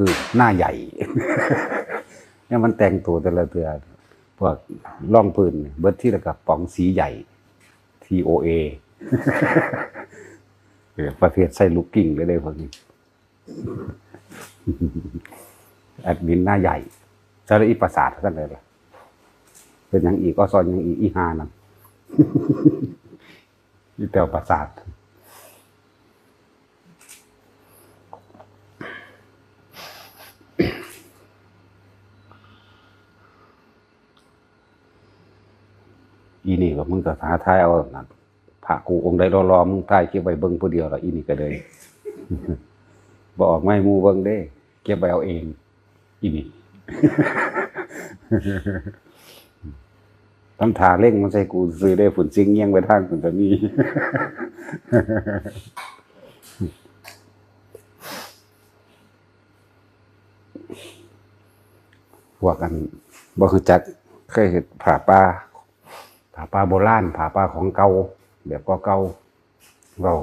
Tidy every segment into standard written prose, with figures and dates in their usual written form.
คือหน้าใหญ่ เนี่ยมันแต่งตัวแต่ละเตือพวกล่องปืนเบิร์ดที่ระกับป๋องสีใหญ่ TOA ประเภทใส่ลูกกิ่งเลยพวกนี้แอดมินหน้าใหญ่สระอีประสาทกันเลยล่ะเป็นอย่างอีกก็ซอนอย่างอีหานั่นนี่แต่ประสาทอีนี่ก็มึงก็หาทายเอานั่นพระกูองค์ใดรอมึงทายเก็บไว้เบิ่งผู้เดียวละอีนี่ก็เลยบ่ออกไม่มูเบิ่งเด้เก็บไว้เอาเองอีนี่ทำท่าเร่งมันใส่กูซื้อได้ฝุ่นซิงเงี้ยงไปทางฝุ่นตะนี้พวกกันบ่คือจักเคยเห็นผาป่าโบราณผาป่าของเก่าแบบเก่าเรา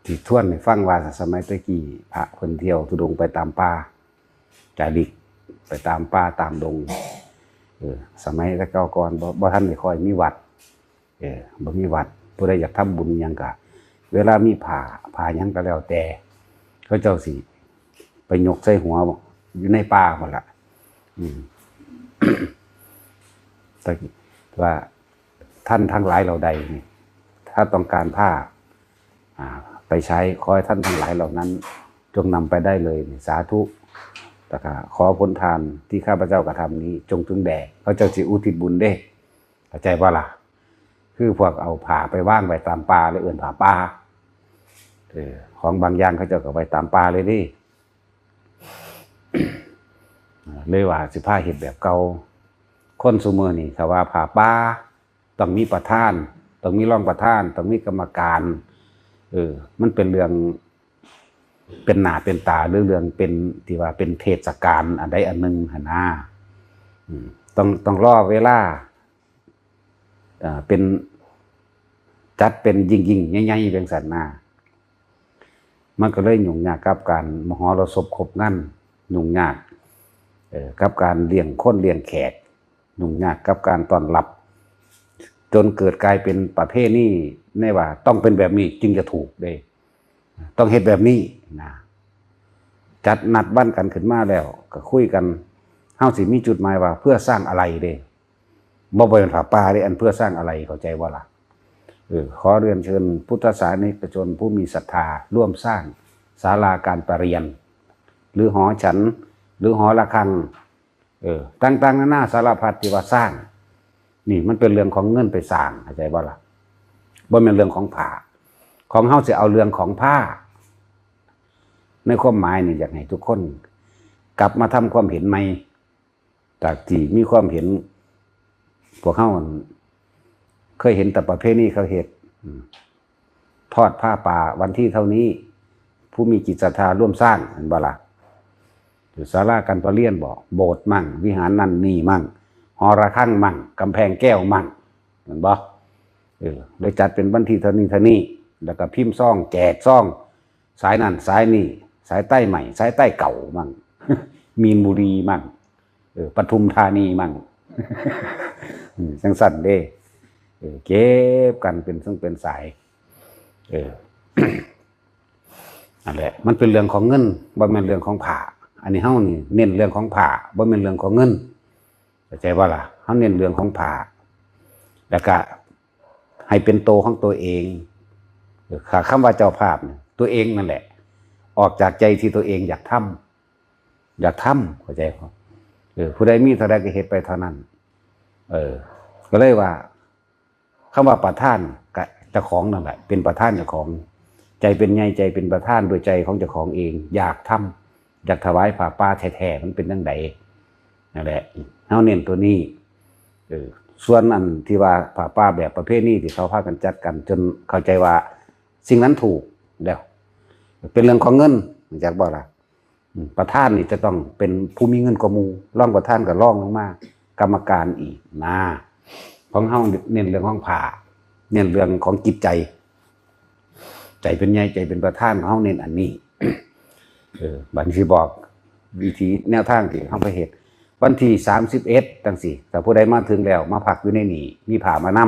ที่ทวนให้ฟังว่าสมัยตะกี้พระคนเที่ยวทุดงไปตามป่าจาริกไปตามป่าตามดงสมัยตะเก่าก่อนบ่ทันได้ค่อยมีวัดบ่มีวัดผู้ใดอยากทำบุญหยังก็เวลามีผ้าหยังก็แล้วแต่เขาเจ้าสิไปยกใส่หัวอยู่ในป่าหมดละแต่ว่าท่านทั้งหลายเราใดนี่ถ้าต้องการผ้าไปใช้ขอให้ท่านทั้งหลายเหล่านั้นจงนำไปได้เลยสาธุแต่ขอผลทานที่ข้าพเจ้ากระทำนี้จงถึงแด่เขาเจ้าสิอุทิศบุญเด้เข้าใจว่าล่ะคือพวกเอาผ้าไปว่างไว้ตามป่าเลยเอื่นผ้าป่าของบางอย่างเขาเจ้าก็ไว้ตามป่าเลยดิเลยว่าสิผ้าเห็ดแบบเก่าคนซุมื้อนี่ถ้าว่าผ้าป่าต้องมีประธานต้องมีรองประธานต้องมีกรรมการมันเป็นเรื่องเป็นหน้าเป็นตาเรื่องเป็นที่ว่าเป็นเทศกาลอันใดอันหนึ่งหั่นนะต้องรอเวลาเป็นจัดเป็นยิ่งใหญ่ๆเป็นสันนามันก็เลยยุ่งยากกับการมหรสพครบงานยุ่งยากกับการเลี้ยงคนเลี้ยงแขกยุ่งยากกับการต้อนรับจนเกิดกลายเป็นประเภทนี้ในว่าต้องเป็นแบบนี้จึงจะถูกได้ต้องเฮ็ดแบบนี้นะจัดนัดวันกันขึ้นมาแล้วก็คุยกันเฮาสิมีจุดหมายว่าเพื่อสร้างอะไรเด้บ่เป็นผ้าป่าเด้อันเพื่อสร้างอะไรเข้าใจบ่ล่ะขอเรียนเชิญพุทธศาสนิกชนผู้มีศรัทธาร่วมสร้างศาลาการประเรียนหรือหอฉันหรือหอระฆังต่างๆนานาสารพัดที่ว่าสร้างนี่มันเป็นเรื่องของเงินไปสร้างเข้าใจบ่ล่ะบ่เป็นเรื่องของผ้าของเฮาสิเอาเรื่องของผ้าในความหมายนี่อยากให้ทุกคนกลับมาทำความเห็นใหม่จากที่มีความเห็นพวกเฮาเคยเห็นแต่ประเภทนี้เขาเฮ็ดทอดผ้าป่าวันที่เท่านี้ผู้มีจิตศรัทธาร่วมสร้างเห็นบ่ล่ะศาลาการประเรียนบ่โบสถ์มั่งวิหารนั่นนี่มั่งหอระฆังมั่งกำแพงแก้วมั่งเห็นบ่โดยจัดเป็นวันที่เท่านี้แล้วก็พิมพ์ซ่องแจกซ่องสายนั่นสายนี่สายใต้ใหม่สายใต้เก่ามั่งมีนบุรีมั่งปทุมธานีมั่งจังสั่นเด้เก็บกันเป็นซึ่งเป็นสายนั่นแหละมันเป็นเรื่องของเงินบ่แม่นเรื่องของผ้าอันนี้เฮานี่เน้นเรื่องของผ้าบ่แม่นเรื่องของเงินเข้าใจบ่ล่ะเฮาเน้นเรื่องของผ้าแล้วก็ให้เป็นโตของตัวเองคำว่าเจ้าภาพเนี่ยตัวเองนั่นแหละออกจากใจที่ตัวเองอยากทำเข้าใจบ่ผู้ใดมีเท่าใดก็เฮ็ดไปเท่านั้นก็เลยว่าคำว่าประธานกับเจ้าของนั่นแหละเป็นประธานเจ้าของใจเป็นไงใจเป็นประธานโดยใจของเจ้าของเองอยากทำอยากถวายผ้าป่าแท้ๆมันเป็นจังไดนั่นแหละเฮาเน้นตัวนี้ส่วนอันที่ว่าผ้าป่าแบบประเภทนี้ที่เขาพากันจัดกันจนเข้าใจว่าสิ่งนั้นถูกแล้วเป็นเรื่องของเงินจากบ่ล่ะประธานนี่จะต้องเป็นผู้มีเงินกว่าหมู่รองประธานก็รองลงมากรรมการอีกนะของเฮาเน้นเรื่องของผ้าเน้นเรื่องของจิตใจใจเป็นไงใจเป็นประธานของเฮาเน้นอันนี้ บัดนี้สิบอกวิธีแนวทางที่เฮาไปเฮ็ดวันที่31จังซี่ถ้าผู้ใดมาถึงแล้วมาพักอยู่ในนี่มีผ้ามาน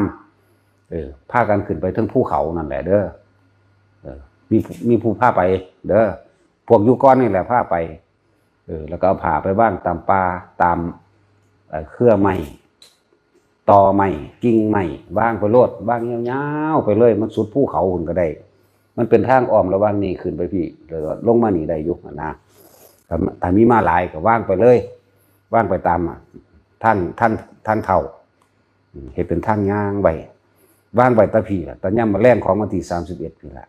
ำพากันขึ้นไปถึงภูเขานั่นแหละเด้อมีผู้พาไปเด้อพวกอยู่ก่อนนี่แหละพาไปแล้วก็เอาผ้าไปวางตามป่าตามเครือไม้ตอไม้กิ่งไม้วางไปโลดวางยาวๆไปเลยมันสุดภูเขาหุ่นก็ได้มันเป็นทางอ้อมระหว่างนี้ขึ้นไปพี่แล้วก็ลงมานี่ได้อยู่นะถ้ามีมาหลายก็วางไปเลยว่างไปตามทางเท่าเห็นเป็นทางย่างไปว่างไปตะพี่ละตอนย่ำมาแรงของวันที่31พี่ละ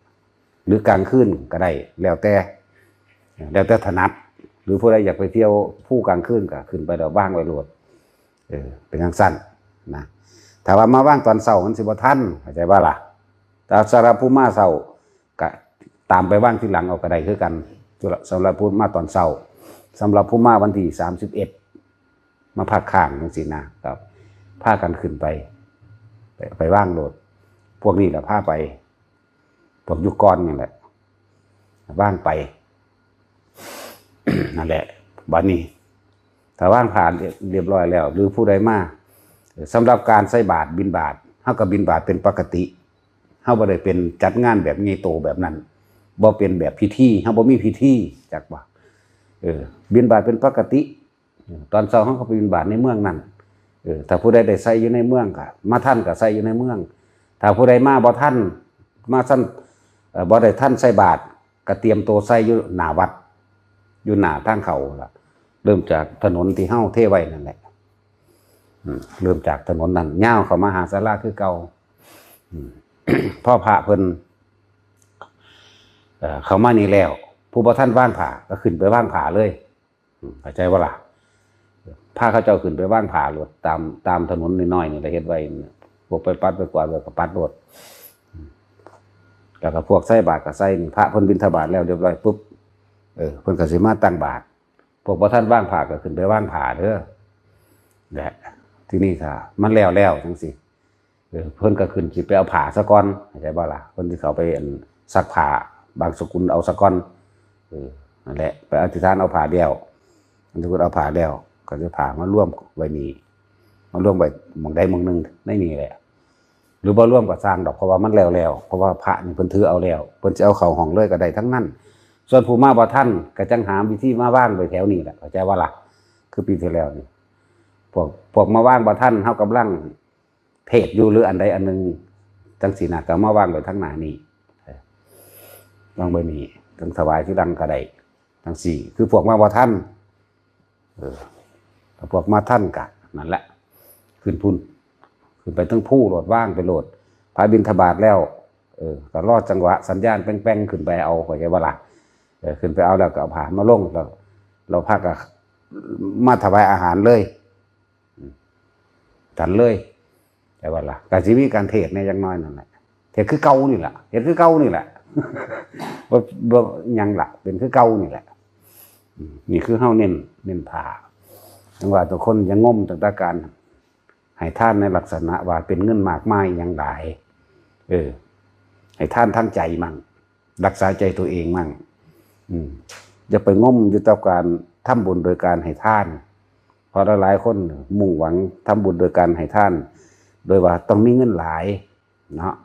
หรือกลางคืนก็ได้แล้วแต่ถนัดหรือผู้ใดอยากไปเที่ยวผู้กลางคืนก็ขึ้นไปแล้วว่างไว้โหลดเป็นทางสั้นนะถ้าว่ามาว่างตอนเช้ามันสิบ่ทันเข้าใจว่าล่ะแต่สำหรับผู้มาเช้าก็ตามไปว่างที่หลังเอาก็ได้คือกันสำหรับผู้มาตอนเช้าสำหรับผู้มาวันที่31มาพักข้างจังซี่นะครับพากันขึ้นไปว่างโหลดพวกนี้แหละพาไปพวกยุคก่อนนี่แหละว่างไป นั่นแหละบัดนี้ถ้าว่างผ่านเรียบร้อยแล้วหรือผู้ใดมาสำหรับการใส่บาตรบิณฑบาตเฮาก็บิณฑบาตเป็นปกติเฮาบ่ได้เป็นจัดงานแบบใหญ่โตแบบนั้นบ่เป็นแบบพิธีเฮาบ่มีพิธีจักว่าบิณฑบาตเป็นปกติตอนเช้าเฮาก็ไปบิณฑบาตในเมืองนั้นถ้าผู้ใดได้ใส่อยู่ในเมืองก็มาท่านก็ใส่อยู่ในเมืองถ้าผู้ใดมาบ่ท่านมาท่านบ่ได้ท่านใส่บาตรก็เตรียมตัวใส่อยู่หน้าวัดอยู่หน้าทางเขาล่ะเริ่มจากถนนที่เฮาเทไว้นั่นแหละเริ่มจากถนนนั้นย่าวเข้ามาหาศาลาคือเก่าพ่อพระเพิ่นเข้ามานี่แล้วผู้บ่ท่านว่างผาก็ขึ้นไปว่างผาเลยเข้าใจว่าล่ะพาเขาเจ้าขึ้นไปว่างผาโลดตามถนนน้อยๆนี่ได้เฮ็ดไว้พวกไปปัดไปกวาดก็ปัดโลดแล้วก็พวกใส่บาตรก็ใส่พระเพิ่นบิณฑบาตแล้วเรียบร้อยปุ๊บเพิ่นก็สิมาตั้งบาตรพวกบ่ท่านว่างผาก็ขึ้นไปว่างผาเด้อแหละที่นี่ค่ะมันแล้วจังซี่เพิ่นก็ขึ้นสิไปเอาผ้าซะก่อนเข้าใจบ่ล่ะเพิ่นสิเข้าไปซักผ้าบางสกุลเอาซะก่อนนั่นแหละไปอธิษฐานเอาผ้าเดียวมันจะเอาผ้าเดียวก็จะผ้ามาร่วมไว้นี่มาร่วมไว้หม่องใดหม่องนึงในนี่แหละหรือบ่ร่วมก็สร้างดอกเพราะว่ามันแล้วเพราะว่าพระนี่เพิ่นถือเอาแล้วเพิ่นสิเอาเข้าห้องเลยก็ได้ทั้งนั้นส่วนผู้มาบ่ทันก็จังหาวิธีมาว่างไปแถวนี้แหละเข้าใจว่าล่ะคือปีที่แล้วนี่พวกมาว่างบ่ทันเฮากำลังเทศอยู่หรืออันใดอันนึงจังซี่น่ะก็มาว่างไว้ทั้งหน้านี้วางไว้นี่ถึงถวายที่ดังก็ได้ทั้งสี่คือพวกมาบ่ทันถ้าพวกมาทันก็นั่นแหละขึ้นพุ่นขึ้นไปถึงผู้โหลดว่างไปโหลดพาบิณฑบาตแล้วก็รอจังหวะสัญญาณแป้งๆขึ้นไปเอาเข้าใจบ่ล่ะขึ้นไปเอาแล้วก็เอาผ้ามาลงแล้วเราพาก็มาถวายอาหารเลยกันเลยแต่ว่าล่ะก็สิมีการเทศในอย่างน้อยนั่นแหละเทศคือเก่านี่แหละเทศคือเก่านี่แหละบ่ยังล่ะเป็นคือเก่านี่แหละนี่คือเฮาเน้นผ้าจังว่าทุกคนยังงมตั้งแต่การให้ทานในลักษณะว่าเป็นเงินมากมายอย่างหลายให้ท่านทั้งใจมั่งรักษาใจตัวเองมั่งอย่าไปงมอยู่กับการทำบุญโดยการให้ทานเพราะหลายคนมุ่งหวังทำบุญโดยการให้ทานโดยว่าต้องมีเงินหลายเนาะ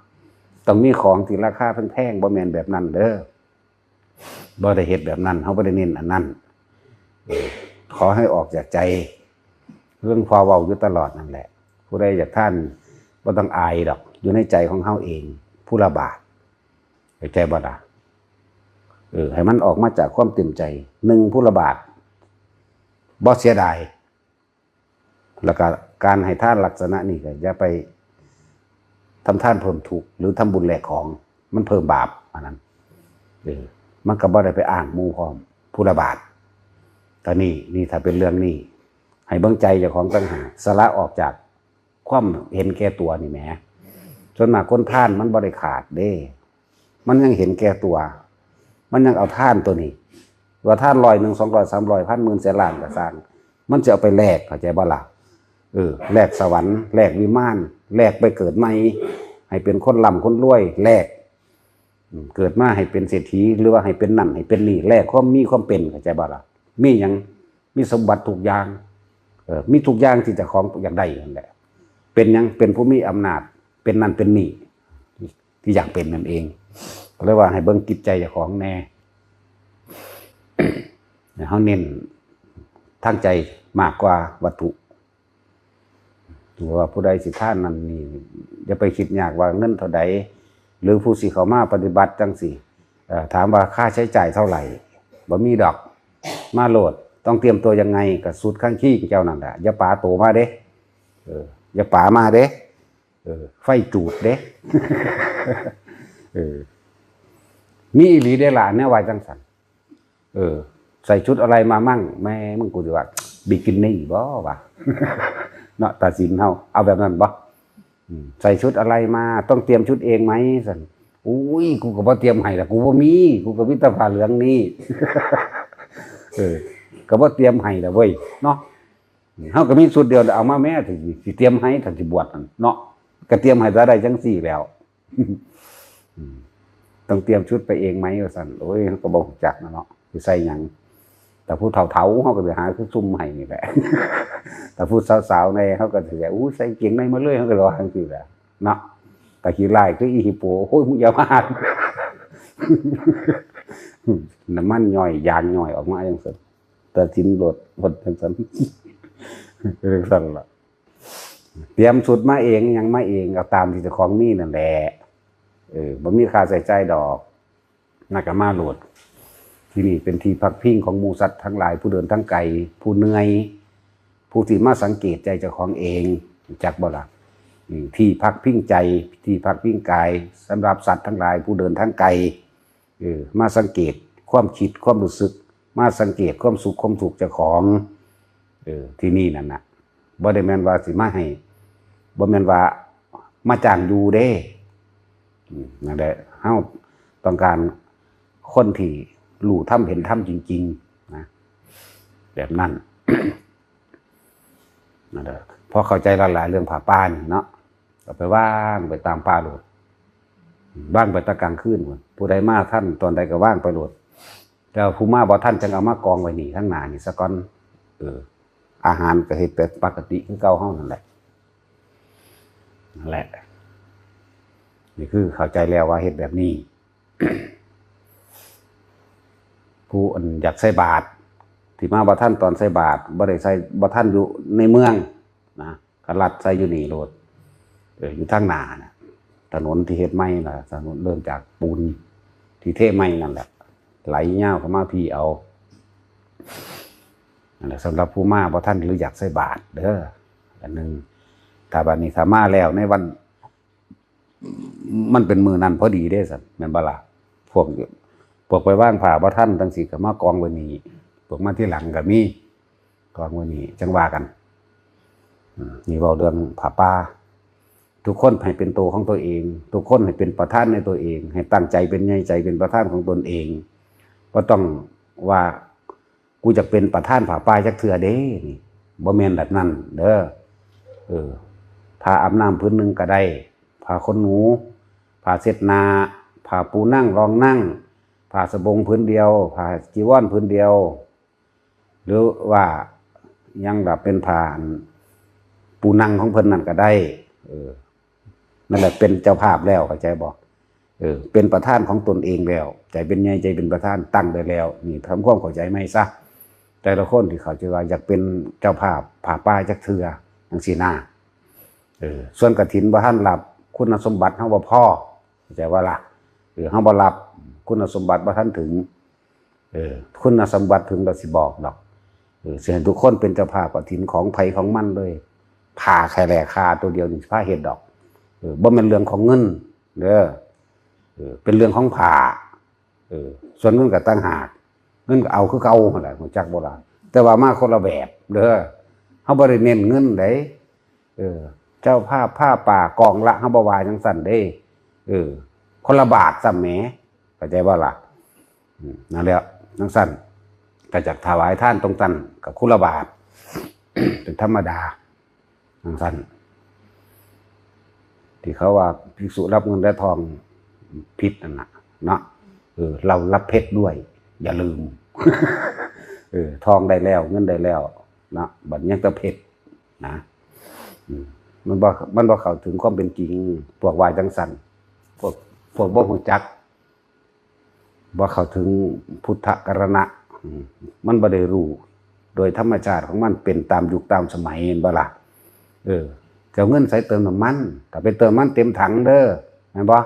ต้องมีของที่ราคาแพงๆบ่แม่นแบบนั้นเด้อบ่ได้เฮ็ดแบบนั้นเฮาบ่ได้เน้นอันนั้นขอให้ออกจากใจเรื่องพอเว้าอยู่ตลอดนั่นแหละผู้ใดอยากท่านบ่ต้องอายดอกอยู่ในใจของเฮาเองผู้ละบาทเข้าใจบ่ล่ะให้มันออกมาจากความเต็มใจ1ผู้ละบาทบ่เสียดายแล้วก็การให้ทานลักษณะนี้ก็อย่าไปทำทานเพิ่มทุกข์หรือทำบุญแลกของมันเพิ่มบาปอันนั้นมันก็บ่ได้ไปอ้างหมู่พร้อมผู้ละบาทแต่นี่ถ้าเป็นเรื่องนี้ให้เบิ่งใจเจ้าของต่างหากสละออกจากความเห็นแก่ตัวนี่แหมจนมากคนท่านมันบ่ได้ขาดเด้มันยังเห็นแก่ตัวมันยังเอาท่านตัวนี้ว่าท่าน100 100 200 300 1,000 10,000 แสนล้านก็สร้างมันจะเอาไปแลกเข้าใจบ่ล่ะแลกสวรรค์แลกวิมานแลกไปเกิดใหม่ให้เป็นคนร่ำคนรวยแลก เกิดมาให้เป็นเศรษฐีหรือว่าให้เป็นนั่นให้เป็นนี่แลกความมีความเป็นเข้าใจบ่ล่ะมีหยังมีสมบัติทุกอย่างมีทุกอย่างที่เจ้าของอยากได้นั่นแหละเป็นหยังเป็นผู้มีอำนาจเป็นนั่นเป็นนี่ที่อยากเป็นนั่นเองก็เลยว่าให้เบิ่งจิตใจเจ้าของแน่เฮาเน้นทางใจมากกว่าวัตถุว่าผู้ใดสิท่านนั่นนี่อย่าไปคิดยากว่าเงินเท่าใดหรือผู้สิเข้ามาปฏิบัติจังสิถามว่าค่าใช้จ่ายเท่าไหร่บ่มีดอกมาโหลดต้องเตรียมตัวยังไงก็สุดข้างขี้เจ้านั่นแหละอย่าป๋าโตมาเด้อย่าป๋ามาเด้ไฟจูดเด้ มีอีหลีได้หลานเนี่ยว่าจังสันใส่ชุดอะไรมามั่งแม่มึงกูสิว่าบิกินี่บ่วะ เนาะตัดสินเอาแบบนั้นบ่ใส่ชุดอะไรมาต้องเตรียมชุดเองไหมสันอุ้ยกูก็บ่เตรียมให้ละกูบ่มีกูก็มีแต่ผ้าเหลืองนี่ ก็บ่เตรียมให้ละเว้ยเนาะเฮาก็มีชุดเดียวเอามาแม่สิเตรียมให้ถ้าสิบวชนั่นเนาะก็เตรียมให้ซะได้จังซี่แล้ว ต้องเตรียมชุดไปเองไหมว่าซั่นโอ้ยก็บ่รู้จักเนาะสิใส่หยังแต่ผู้เฒ่าๆเฮาก็สิหาคือซุ่มให้นี่แหละ แต่ผู้สาวๆในเฮาก็สิอู้ใส่เกงในมาเลยเฮาก็ว่าจังซี่แหละเนาะแต่ขี้ลายคืออีหิโปโอ้ยมึงอย่ามา น้ำมันย่อยยางย่อยออกมาจังซั่นแต่สินรถหดจังซั่น เรื่องซั่นล่ะเตรียมชุดมาเองยังมาเองเอาตามที่เจ้าของมีนั่นแหละบ่มีค่าใช้จ่ายดอกน่าก็มาโหลดที่นี่เป็นที่พักพิงของหมู่สัตว์ทั้งหลายผู้เดินทั้งไกลผู้เหนื่อยผู้ที่มาสังเกตใจเจ้าของเองจักบ่ล่ะที่พักพิงใจที่พักพิงกายสำหรับสัตว์ทั้งหลายผู้เดินทั้งไกลมาสังเกตความคิดความรู้สึกมาสังเกตความสุขความทุกข์เจ้าของที่นี่นั่นน่ะบ่ได้แม่นว่าสิมาให้บ่แม่นว่ามาจ้างอยู่เด้นั่นแหละเฮาต้องการคนที่รู้ธรรมเห็นธรรมจริงๆนะแบบนั้น นั่นแหละพอเข้าใจหลายๆเรื่องผาป่านี่เนาะก็ไปว่างไปตามป่าโลดว่างไปตะกลางคืนพุ่นผู้ใดมาท่านตอนใดก็ว่างไปโลดแล้วผู้มาบ่ท่านจังเอามากองไว้นี่ข้างหน้านี่ซะก่อนอาหารก็เฮ็ดเป็นปกติคือเก่าเฮานั่นแหละนั่นแหละนี่คือเข้าใจแล้วว่าเฮ็ดแบบนี้ ผู้อยากใส่บาตรที่มาบ่ท่านตอนใส่บาตรบ่ได้ใส่บ่ท่านอยู่ในเมืองนะก็ลัดใส่อยู่นี่โลดอยู่ทางหน้าน่ะถนนที่เฮ็ดใหม่น่ะถนนเริ่มจากปูนที่เทใหม่นั่นแหละไหลยาวเข้ามาพี่เอานั่นแหละสำหรับผู้มาบ่ท่านหรืออยากใส่บาตรเด้ออันนึงถ้าบัดนี้ถ้ามาแล้วในวันมันเป็นมือนั้นพอดีเด้ซั่นแม่นบ่ล่ะพวกไปว่างผ่าบ่ท่านจังซี่ก็มากองไว้นี่พวกมาที่หลังก็มีกองไว้นี่จังว่ากันนี่เว้าเรื่องผ้าป่าทุกคนให้เป็นตัวของตัวเองทุกคนให้เป็นประธานในตัวเองให้ตั้งใจเป็นใหญ่ใจเป็นประธานของตนเองบ่ต้องว่ากูจะเป็นประธานผ้าป่าจักเทื่อเด้นี่บ่แม่นแบบนั้นเด้อผ้าอาบน้ำพื้นนึงก็ได้ผ้าขนหนูผ้าเช็ดหน้าผ้าปูนั่งรองนั่งผ้าสบงพื้นเดียวผ้าจีวรพื้นเดียวหรือว่ายังแบบเป็นผ้าปูนั่งของเพิ่นนั่นก็ได้นั่นแหละเป็นเจ้าภาพแล้วเข้าใจบ่เป็นประธานของตนเองแล้วใจเป็นใหญ่ใจเป็นประธานตั้งได้แล้วนี่ทำความเข้าใจไหมซะแต่ละคนที่เขาจะว่าอยากเป็นเจ้าภาพผ้าป่าจักเทื่อจังซี่นะส่วนกฐินบ่ทันรับคุณสมบัติเฮาบ่พอเข้าใจว่าล่ะเฮาบ่รับคุณสมบัติบ่ทันถึงคุณสมบัติถึงเราสิบอกดอกสิให้ทุกคนเป็นเจ้าภาพกฐินของไผของมันเลยผ้าแค่แลคาตัวเดียวนี่ผ้าเฮ็ดดอกบ่แม่นเรื่องของเงินเด้อเป็นเรื่องของผ้าส่วนเงินก็ต่างหากเงินก็เอาคือเก่าหั่นแหละรู้จักบ่ล่ะแต่ว่ามาคนละแบบเด้อเฮาบ่ได้เน้นเงินเด้เจ้าภาพผ้าป่ากองละเฮาบ่ว่าจังซั่นเด้คนละบาทซ้ำแหมเข้าใจบ่ล่ะนั่นแหละจังซั่นก็จักถวายทานตรงนั้นก็คนละบาท เป็นธรรมดาจังซั่นที่เขาว่าภิกษุรับเงินและทองผิดนั่นน่ะ เนาะเรารับเพชรด้วยอย่าลืม ทองได้แล้วเงินได้แล้วเนาะบัดยังแต่เพชรนะมันบ่เข้าถึงความเป็นจริงพวกวายจังสันพวกบ่ฮู้จักบ่เข้าถึงพุทธกรณะมันบ่ได้รู้โดยธรรมชาติของมันเป็นตามยุคตามสมัยเห็นบ่ล่ะเจ้าเงินใส่เติมน้ำมันถ้าไปเติมมันเต็มถังเด้อแม่นบ่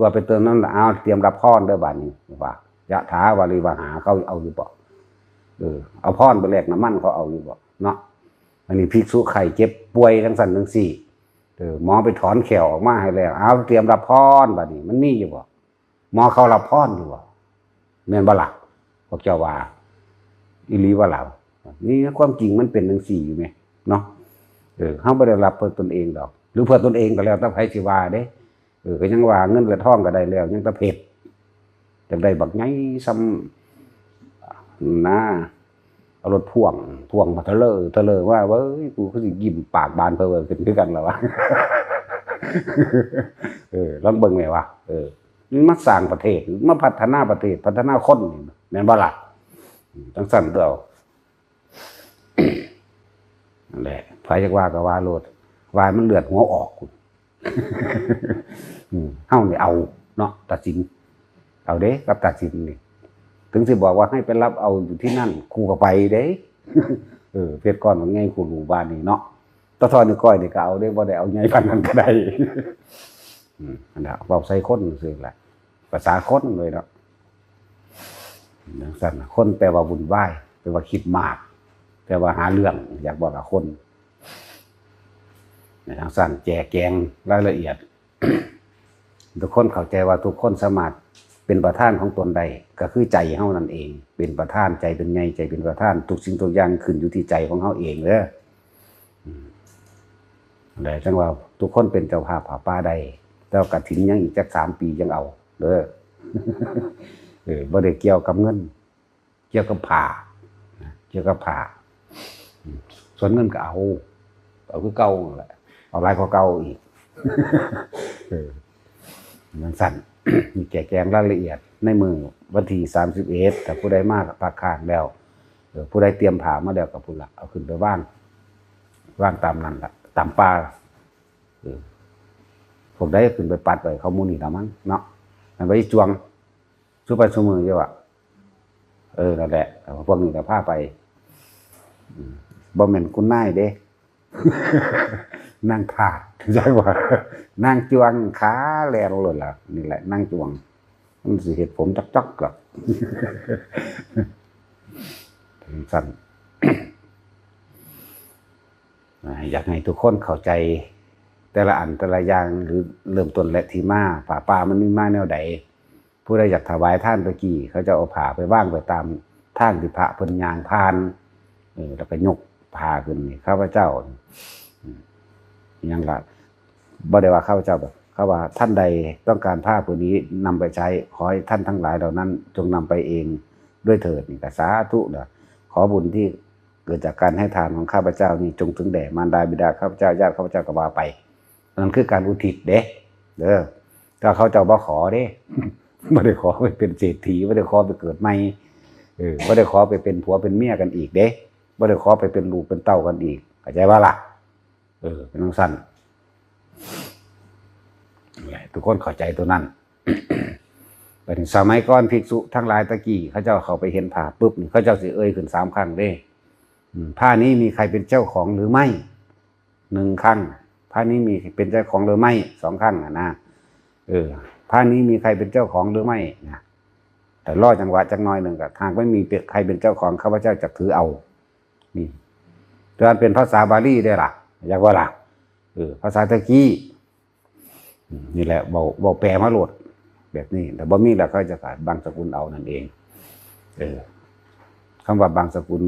ว่าไปเติมน้ำเอาเตรียมรับพรเด้อบัดนี้ว่ายะถาวาริวหาเขาเอาอยู่บ่เอาพรไปแลกน้ำมันเขาเอาอยู่บ่เนาะอันนี้ภิกษุไข้เจ็บป่วยจังซั่นจังซี่หมอไปถอนแขวออกมาให้แล้วเอาเตรียมรับพรบัดนี้มันมีอยู่บ่หมอเขารับพรอยู่บ่แม่นบ่ล่ะพวกเจ้าว่าอีหลีว่าล่ะนี่ความจริงมันเป็นจังซี่อยู่แม่เนาะเฮาบ่ได้รับเพื่อตนเองดอกหรือเพื่อตนเองก็แล้วแต่ไผสิว่าเด้ก็ยังว่าเงินกับทองก็ได้แล้วยังแต่เพชรจังได้บักใหญ่ซ้ำนะเอารถพ่วงมาทะเลอว่าเว้ยกูคือสิยิ้มปากบานเพ้อขึ้นคือกันแล้ววะลองเบิ่งแม่ว่านี่มาสร้างประเทศมาพัฒนาประเทศพัฒนาคนนี่แม่นบ่ล่ะจังซั่นเด้อนั่นแหละไผจักว่าก็ว่าโลดว่ามันเลือดหัวออกเฮานี่เอาเนาะตัดสินเอาเด้กับตัดสินนี่ถึงสิบอกว่าให้ไปรับเอาอยู่ที่นั่นครูก็ไปเด้เพชรก้อนว่าไงครูรู้บ้านนี่เนาะตะทอนนี่ก้อยนี่ก็เอาเด้บ่ได้เอาใหญ่ปานนั้นก็ได้อันน่ะเว้าใส่คนซื่อแหละภาษาคนเลยเนาะจังซั่นคนแปลว่าวุ่นวายแปลว่าคิดมากแปลว่าหาเรื่องอยากบอกกับคนในทางสั้นแจกแจงรายละเอียด ทุกคนเข้าใจว่าทุกคนสามารถเป็นประธานของตนใดก็คือใจเฮานั่นเองเป็นประธานใจเป็นไงใจเป็นประธานทุกสิ่งทุกอย่างขึ้นอยู่ที่ใจของเฮาเองเด้อแต่จังว่าทุกคนเป็นเจ้าภาพผาป่าใดเจ้ากฐินยังอีกจัก3 ปียังเอาเด้อ บ่ได้เกี่ยวกับเงินเกี่ยวกับผ้าเกี่ยวกับผ้าส่วนเงินก็เอาคือเก่าแหละเอาหลายกว่าเก่าอีกมันสั่นมีแจกแจงรายละเอียดในมือวันที่31แต่ผู้ใดมากพักค้างแล้วผู้ใดเตรียมผ้ามาแล้วกับผู้ละเอาขึ้นไปว่างตามนั้นล่ะตามป่าพวกใดขึ้นไปปัดไว้เขามูนี่ละมั้งเนาะมันไปจวงซุไปซุมือเยอะนั่นแหละพวกนี้ก็พาไปบ่แม่นคุณนายเด้ นั่งถาดใช่ป่ะนั่งจวงขาแลนหล่นล่ะนี่แหละนั่งจวงมันสิเห็ดผมจักๆหรอกสั้น อยากให้ทุกคนเข้าใจแต่ละอันแต่ละอย่างหรือเริ่มต้นและที่มาป่ามันมีมาแนวใดผู้ใดอยากถวายท่านตะกี้เขาจะเอาผ้าไปว่างไปตามทางที่พระเพิ่นย่างผ่านแล้วก็ยกผ้าขึ้นนี่ข้าพเจ้ายังละบ่ได้ว่าข้าพเจ้าแบบเขาว่าท่านใดต้องการผ้าผืนนี้นำไปใช้ขอให้ท่านทั้งหลายเหล่านั้นจงนำไปเองด้วยเถิดนี่ก็สาธุเด้อขอบุญที่เกิดจากการให้ทานของข้าพเจ้านี่จงถึงแด่มารดาบิดาข้าพเจ้าญาติข้าพเจ้าก็ว่าไปนั่นคือการอุทิศเด้ก็เขาเจ้าบ่ขอเด้ ไม่ได้ขอไปเป็นเศรษฐีไม่ได้ขอไปเกิดใหม่ไม่ได้ขอไปเป็นผัวเป็นเมียกันอีกเด้ไม่ได้ขอไปเป็นลูกเป็นเต้ากันอีกเข้าใจว่าล่ะเป็นน้องสั้นทุกคนเข้าใจตัวนั้น ไปถึงสมัยก่อนภิกษุทั้งหลายตะกี้เขาเจ้าเขาไปเห็นผ้าปุ๊บนี่เขาเจ้าสิขึ้น3 ครั้งเด้ผ้านี้มีใครเป็นเจ้าของหรือไม่1 ครั้งผ้านี้มีเป็นเจ้าของหรือไม่2 ครั้งนะผ้านี้มีใครเป็นเจ้าของหรือไม่นะแต่รอจังหวะจักหน่อยหนึ่งก็หากไม่มีใครเป็นเจ้าของข้าพเจ้าจะถือเอานี่แต่มันเป็นภาษาบาลีได้ล่ะอยากว่าล่ะภาษาตะกี้นี่แหละบอกแปลมาโหลดแบบนี้แต่บ่มีแล้วเขาจะขาดบางสกุลเอานั่นเองคำว่าบางสกุล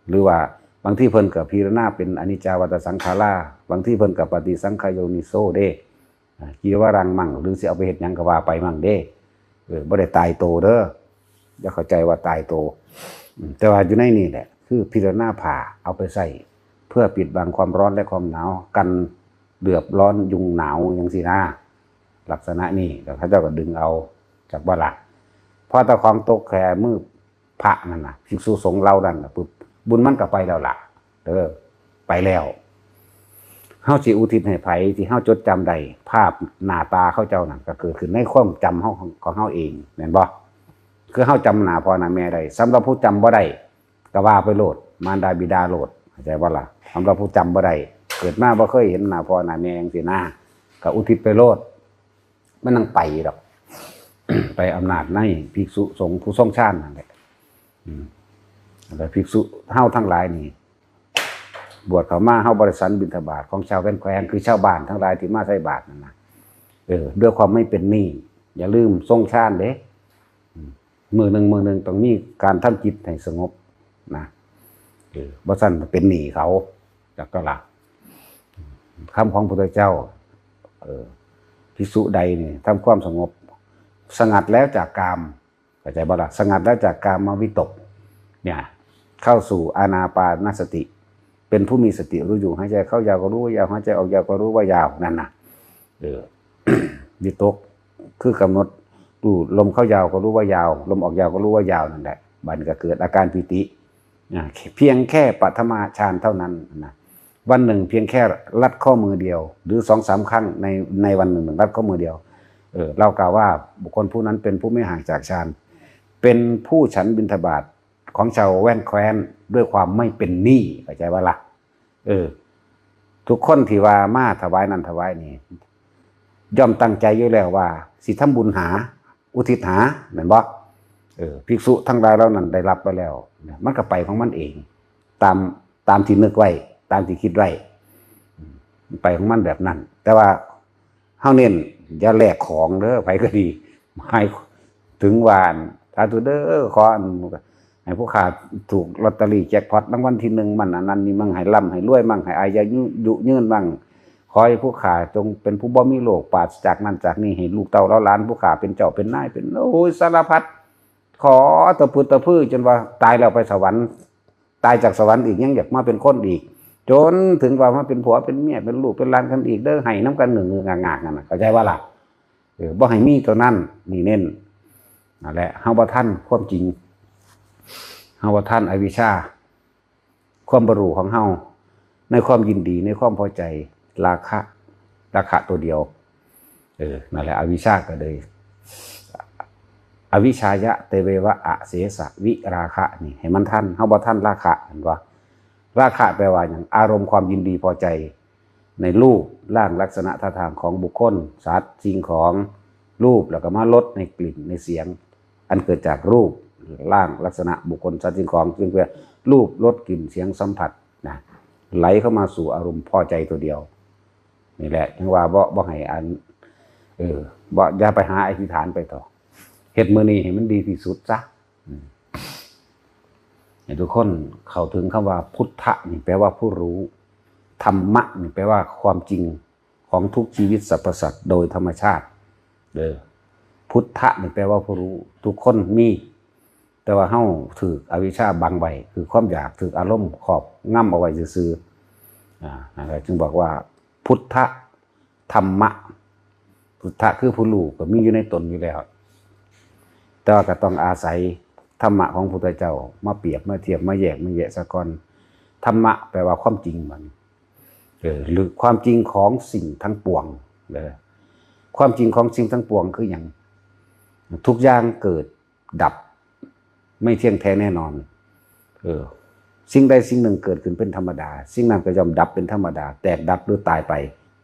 หรือว่าบางที่เพิ่นกับพิรณาเป็นอนิจจาวัตสังขาราบางที่เพิ่นกับปฏิสังขายโยนิโซเด้กีวารังมั่งหรือสิเอาไปเฮ็ดหยังก็ว่าไปมั่งเด้บ่ได้ตายโตเด้ออย่าเข้าใจว่าตายโตแต่ว่าอยู่ในนี่แหละคือพิรณาผ่าเอาไปใส่เพื่อปิดบังความร้อนและความหนาวกันเดือบร้อนยุงหนาวจังซี่นะลักษณะนี้แล้วเขาเจ้าก็ดึงเอาจากบ่ล่ะ พอตะของตกแค่มือพระนั่นน่ะภิกษุสงฆ์เรานั่นน่ะปุ๊บบุญมันก็ไปแล้วล่ะไปแล้วเฮาสิอุทิศให้ไผที่เฮาจดจำได้ภาพหน้าตาเขาเจ้านั่นก็เกิดขึ้นในความจำเฮาของเฮาเองแม่นบ่คือเฮาจำหน้าพ่อหน้าแม่ได้สำหรับผู้จำบ่ได้ก็ว่าไปโลดมารดาบิดาโลดเข้าใจบ่ล่ะสำหรับผู้จำบ่ได้เกิดมาบ่เคยเห็นหน้าพ่อหน้าแม่จังซี่นะก็อุทิศไปโลดมันนั่งไปดอก ไปอำนาจในภิกษุสงฆ์ผู้ทรงฌานนั่นแหละแล้วภิกษุเฮาทั้งหลายนี่บวชเข้ามาเฮาบริสันบิณฑบาตของชาวแคว้นคือชาวบ้านทั้งหลายที่มาใส่บาตรนั่นนะด้วยความไม่เป็นหนี้อย่าลืมทรงฌานเด้มือหนึ่งต้องมีการทำจิตให้สงบนะบ่ซั่นเป็นหนี้เขาจักก็ล่ะคำของพระพุทธเจ้าภิกษุใดนี่ทำความสงบสงัดแล้วจากกามเข้าใจบ่ล่ะสงัดแล้วจากกามวิตกเนี่ยเข้าสู่อานาปานสติเป็นผู้มีสติรู้อยู่หายใจเข้ายาวก็รู้ว่ายาวหายใจออกยาวก็รู้ว่ายาวนั่นน่ะวิตกคือกำหนดดูลมเข้ายาวก็รู้ว่ายาวลมออกยาวก็รู้ว่ายาวนั่นแหละบัดก็เกิดอาการปิติเพียงแค่ปัทมาฌานเท่านั้นนะวันหนึ่งเพียงแค่ลัดข้อมือเดียวหรือ 2-3 ครั้งในวันหนึ่งลัดข้อมือเดียวเรากล่าวว่าบุคคลผู้นั้นเป็นผู้ไม่ห่างจากฌานเป็นผู้ฉันบิณฑบาตของชาวแว่นแคว้นด้วยความไม่เป็นหนี้เข้าใจว่าล่ะทุกคนที่ว่ามาถวายนั้นถวายนี่ย่อมตั้งใจอยู่แล้วว่าสิทำบุญหาอุทิศหาแม่นบ่ภิกษุทั้งหลายเหล่านั้นได้รับไปแล้วมันก็ไปของมันเองตามที่นึกไว้ตามที่คิดไว้ไปของมันแบบนั้นแต่ว่าเฮาเน้นอย่าแลกของเด้อไผก็ดีหมายถึงวานสาธุเด้อขอให้ผู้ขาถูกลอตเตอรี่แจ็คพอตรางวัลที่1มันอันนั้นนี่มั่งให้ร่ำให้รวยมั่งให้อายุยืนมั่งขอให้ผู้ขาจงเป็นผู้บ่มีโรคปราศจากนั้นจากนี้ให้ลูกเต้าแล้วหลานผู้ขาเป็นเจ้าเป็นนายเป็นโอ้ยสารพัดขอตะพื้จนว่าตายแล้วไปสวรรค์ตายจากสวรรค์อีกยังอยากมาเป็นคนอีกจนถึงว่ามาเป็นผัวเป็นเมียเป็นลูกเป็นหลานกันอีกเด้อให้น้ำกันงางๆนั่นน่ะเข้าใจว่าล่ะบ่ให้มีตัวนั้นนี่เน้นนั่นแหละเฮาบ่ทันความจริงเฮาบ่ทันอวิชชาความบ่รู้ของเฮาในความยินดีในความพอใจราคะตัวเดียวนั่นแหละอวิชชาก็เลยอวิชชายะเตเววะอเสสะวิราคะนี่ให้มันทันเฮาบ่ทันราคะเห็นบ่ราคะแปลว่าอย่างอารมณ์ความยินดีพอใจในรูปร่างลักษณะท่าทางของบุคคลสัตว์สิ่งของรูปแล้วก็มาลดในกลิ่นในเสียงอันเกิดจากรูปร่างลักษณะบุคคลสัตว์สิ่งของจึงเป็นรูปรสกลิ่นเสียงสัมผัสนะไหลเข้ามาสู่อารมณ์พอใจตัวเดียวนี่แหละจึงว่าบ่ให้อันบ่อย่าไปหาอธิษฐานไปต่อเฮ็ดมื้อนี้ให้มันดีที่สุดซะให้ทุกคนเข้าถึงคำว่าพุทธะนี่แปลว่าผู้รู้ธรรมะนี่แปลว่าความจริงของทุกชีวิตสรรพสัตว์โดยธรรมชาติพุทธะนี่แปลว่าผู้รู้ทุกคนมีแต่ว่าเฮาถูกอวิชชาบังไว้คือความอยากถูกอารมณ์ครอบงำเอาไว้ซื่อๆจึงบอกว่าพุทธะธรรมะพุทธะคือผู้รู้ก็มีอยู่ในตนอยู่แล้วแต่ว่าก็ต้องอาศัยธรรมะของพระพุทธเจ้ามาเปรียบมาเทียบมาแยกมาแยะซะก่อนธรรมะแปลว่าความจริงมันหรือความจริงของสิ่งทั้งปวงความจริงของสิ่งทั้งปวงคืออย่างทุกอย่างเกิดดับไม่เที่ยงแท้แน่นอนสิ่งใดสิ่งหนึ่งเกิดขึ้นเป็นธรรมดาสิ่งนั้นก็ย่อมดับเป็นธรรมดาแตกดับหรือตายไป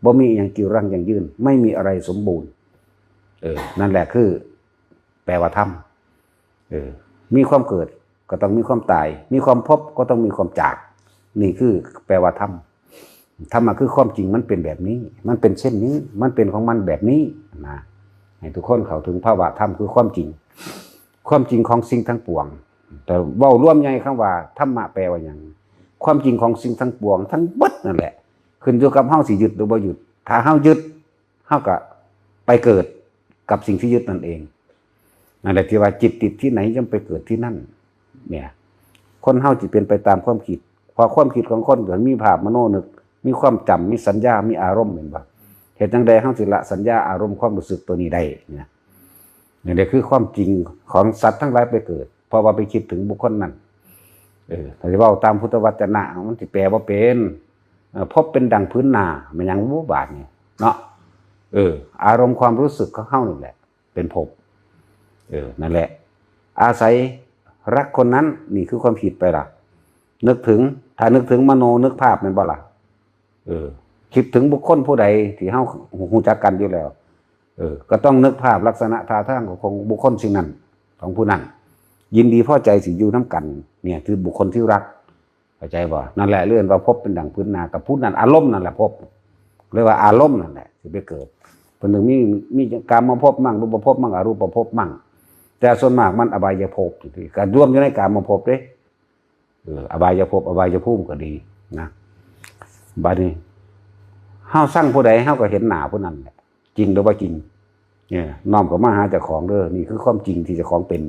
บ่มีอย่างกิ้วรั่งอย่างยืนไม่มีอะไรสมบูรณ์นั่นแหละคือแปลว่าธรรมมีความเกิดก็ต้องมีความตายมีความพบก็ต้องมีความจากนี่คือแปลว่าธรรมธรรมะคือความจริงมันเป็นแบบนี้มันเป็นเช่นนี้มันเป็นของมันแบบนี้นะให้ทุกคนเข้าถึงภาวะธรรมคือความจริงของสิ่งทั้งปวงแต่เว้าร่วมใหญ่คำว่าธรรมะแปลว่าหยังความจริงของสิ่งทั้งปวงทั้งเบิดนั่นแหละขึ้นอยู่กับเฮาสิยึดหรือบ่ยึดถ้าเฮายึดเฮาก็ไปเกิดกับสิ่งที่ยึดนั่นเองนั่นแหละที่ว่าจิตติดที่ไหนย่อมไปเกิดที่นั่นเนี่ยคนเฮาจิเป็นไปตามความคิดพอความคิดของคนเกิดมีภาพมโนนึกมีความจำมีสัญญามีอารมณ์เห็นบ่เหตุจังใดเฮาสิละสัญญาอารมณ์ความรู้สึกตัวนี้ได้เนี่ย นี่คือความจริงของสัตว์ทั้งหลายไปเกิดเพราะว่าไปคิดถึงบุคคลนั้นถ้าจะว่าตามพุทธวจนะมันสิแปลว่าเป็นพบเป็นดังพื้นนามันยังรู้บาทนี่เนาะอารมณ์ความรู้สึกเขาเข้านี่แหละเป็นภพนั่นแหละอาศัยรักคนนั้นนี่คือความผิดไปล่ะนึกถึงถ้านึกถึงมโนนึกภาพมันบ่ล่ะคิดถึงบุคคลผู้ใดที่เฮาฮู้จักกันอยู่แล้วก็ต้องนึกภาพลักษณะท่าทางของบุคคลสิ่งนั้นของผู้นั้นยินดีพอใจสิอยู่น้ำกันเนี่ยคือบุคคลที่รักเข้าใจบ่นั่นแหละเรื่องว่าพบเป็นดังพื้นนากับผู้นั้นอารมณ์นั่นแหละพบเรียกว่าอารมณ์นั่นแหละที่ไปเกิดเพิ่นถึงมีกามภพมั่งรูปภพมั่งอรูปภพมั่งแต่ส่วนมากมันอบายภพที่การรวมอยู่ในกามภพเด้อบายภพอบายภูมิก็ดีนะบัดนี้เฮาสร้างผู้ใดเฮาก็เห็นหน้าผู้นั้นแหละจริงหรือว่าจริงเนี่ยน้อมกับมาหาเจ้าของเด้อนี่คือความจริงที่เจ้าของเป็น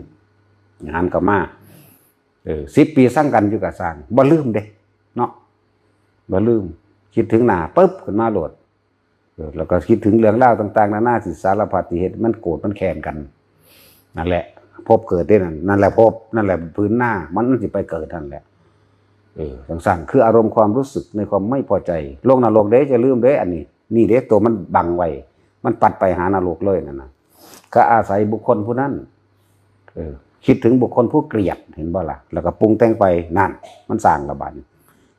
หันกับมา10 ปีสร้างกันอยู่กับสร้างบ่ลืมเด้เนาะบ่ลืมคิดถึงหน้าปึ๊บขึ้นมาโหลดแล้วก็คิดถึงเรื่องราวต่างๆนานาที่สารพัดที่เฮ็ดมันโกรธมันแค้นกันนั่นแหละพบเกิดได้นั่นแหละพบนั่นแหละพื้นหน้ามันสิไปเกิดนั่นแหละสั่งคืออารมณ์ความรู้สึกในความไม่พอใจลงนรกเด้จะลืมเด้อันนี้นี่เด้ตัวมันบังไว้มันปัดไปหานรกเลยนั่นนะก็อาศัยบุคคลผู้นั้นคิดถึงบุคคลผู้เกลียดเห็นบ่ล่ะแล้วก็ปรุงแต่งไปนั่นมันสร้างระบาด